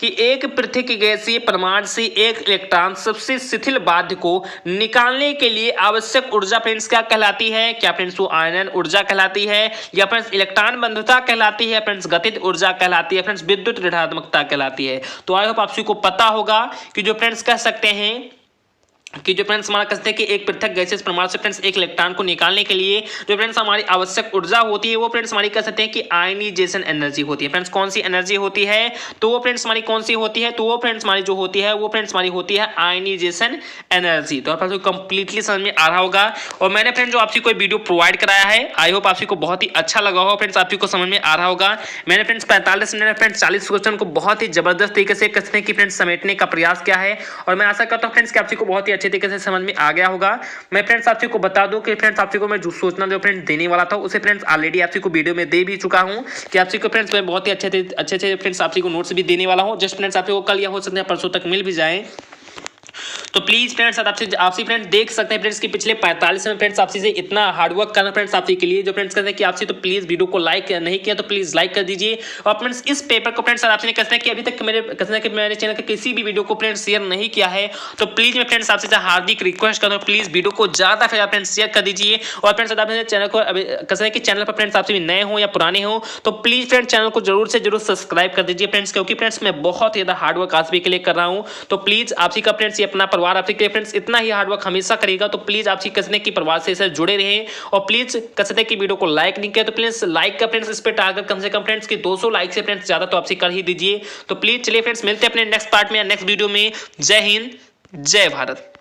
कि एक पृथक गैसीय परमाणु से एक इलेक्ट्रॉन सबसे शिथिल बाध्य को निकालने के लिए आवश्यक ऊर्जा फ्रेंड्स क्या कहलाती है, क्या फ्रेंड्स वो आयनन ऊर्जा कहलाती है या फ्रेंड्स इलेक्ट्रॉन बंधुता कहलाती है, फ्रेंड्स गतिज ऊर्जा कहलाती है, फ्रेंड्स विद्युत ऋणात्मकता कहलाती है। तो आई होप आप सभी को पता होगा कि जो फ्रेंड्स कह सकते हैं कि जो फ्रेंड्स हमारा कहते हैं कि एक पृथक गैसियस परमाणु से फ्रेंड्स एक इलेक्ट्रॉन को निकालने के लिए जो फ्रेंड्स हमारी आवश्यक ऊर्जा होती है वो फ्रेंड्स हमारी कह सकते हैं कि आयनाइजेशन एनर्जी होती है। फ्रेंड्स कौन सी एनर्जी होती है तो वो फ्रेंड्स हमारी कौन सी होती है तो वो फ्रेंड्स हमारी जो होती है वो फ्रेंड्स हमारी होती है आयनाइजेशन एनर्जी। तो आपको कंप्लीटली समझ में आ रहा होगा और मैंने फ्रेंड्स जो आपसी कोई वीडियो प्रोवाइड कराया है आई होप आपसी को बहुत ही अच्छा लगा होगा फ्रेंड्स, आपसी को समझ में आ रहा होगा। मैंने फ्रेंड्स 45 मिनट में फ्रेंड्स 40 क्वेश्चन को बहुत ही जबरदस्त तरीके से कहते हैं कि फ्रेंड्स समेटने का प्रयास किया है और मैं आशा करता हूँ फ्रेंड्स कि आपसी को बहुत ही अच्छे तरीके से समझ में आ गया होगा। मैं फ्रेंड्स आपसी को बता दूं कि फ्रेंड्स आपसी को मैं जो सूचना जो फ्रेंड्स देने वाला था उसे फ्रेंड्स ऑलरेडी आपसी को वीडियो में दे भी चुका हूं कि आपसी को फ्रेंड्स मैं बहुत ही अच्छे फ्रेंड्स आपसी को नोट्स भी देने वाला हूं। जस्ट फ्रेंड्स आपसी को कल या हो सकते हैं परसों तक मिल भी जाए। तो प्लीज फ्रेंड्स आपसी फ्रेंड्स देख सकते हैं फ्रेंड्स कि पिछले 45 में फ्रेंड्स आपसी से इतना हार्डवर्क करना फ्रेंड्स आपसी के लिए जो फ्रेंड्स कहते हैं कि आपसी तो प्लीज वीडियो को लाइक नहीं किया तो प्लीज लाइक कर दीजिए और फ्रेंड्स इस पेपर को फ्रेंड्स आपसे कहते हैं कि अभी तक मेरे चैनल के किसी भी वीडियो को फ्रेंड्स शेयर नहीं किया है तो प्लीज मैं फ्रेंड्स आपसे हार्दिक रिक्वेस्ट करता हूँ प्लीज वीडियो को ज्यादा फ्रेंड्स शेयर कर दीजिए और फ्रेंड्स अपने चैनल को कहते हैं कि चैनल पर फ्रेंड्स आपसे नए हो या पुराने हो तो प्लीज फ्रेंड्स चैनल को जरूर से जरूर सब्सक्राइब कर दीजिए फ्रेंड्स, क्योंकि फ्रेंड्स मैं बहुत ज्यादा हार्डवर्क आज भी के लिए कर रहा हूँ। तो प्लीज आपसी का फ्रेंड्स ये अपना परिवार आपसी के फ्रेंड्स इतना ही हार्डवर्क हमेशा करेगा तो प्लीज आपसी कसने की परिवार से जुड़े रहे और प्लीज कसने की वीडियो को लाइक नहीं किया तो प्लीज लाइक का फ्रेंड्स इस पे टारगेट कम से कम फ्रेंड्स की 200 लाइक से फ्रेंड्स ज्यादा तो आपसी कर ही दीजिए। तो प्लीज चलिए फ्रेंड्स मिलते हैं अपने नेक्स्ट पार्ट में या नेक्स्ट वीडियो में। जय हिंद जय भारत।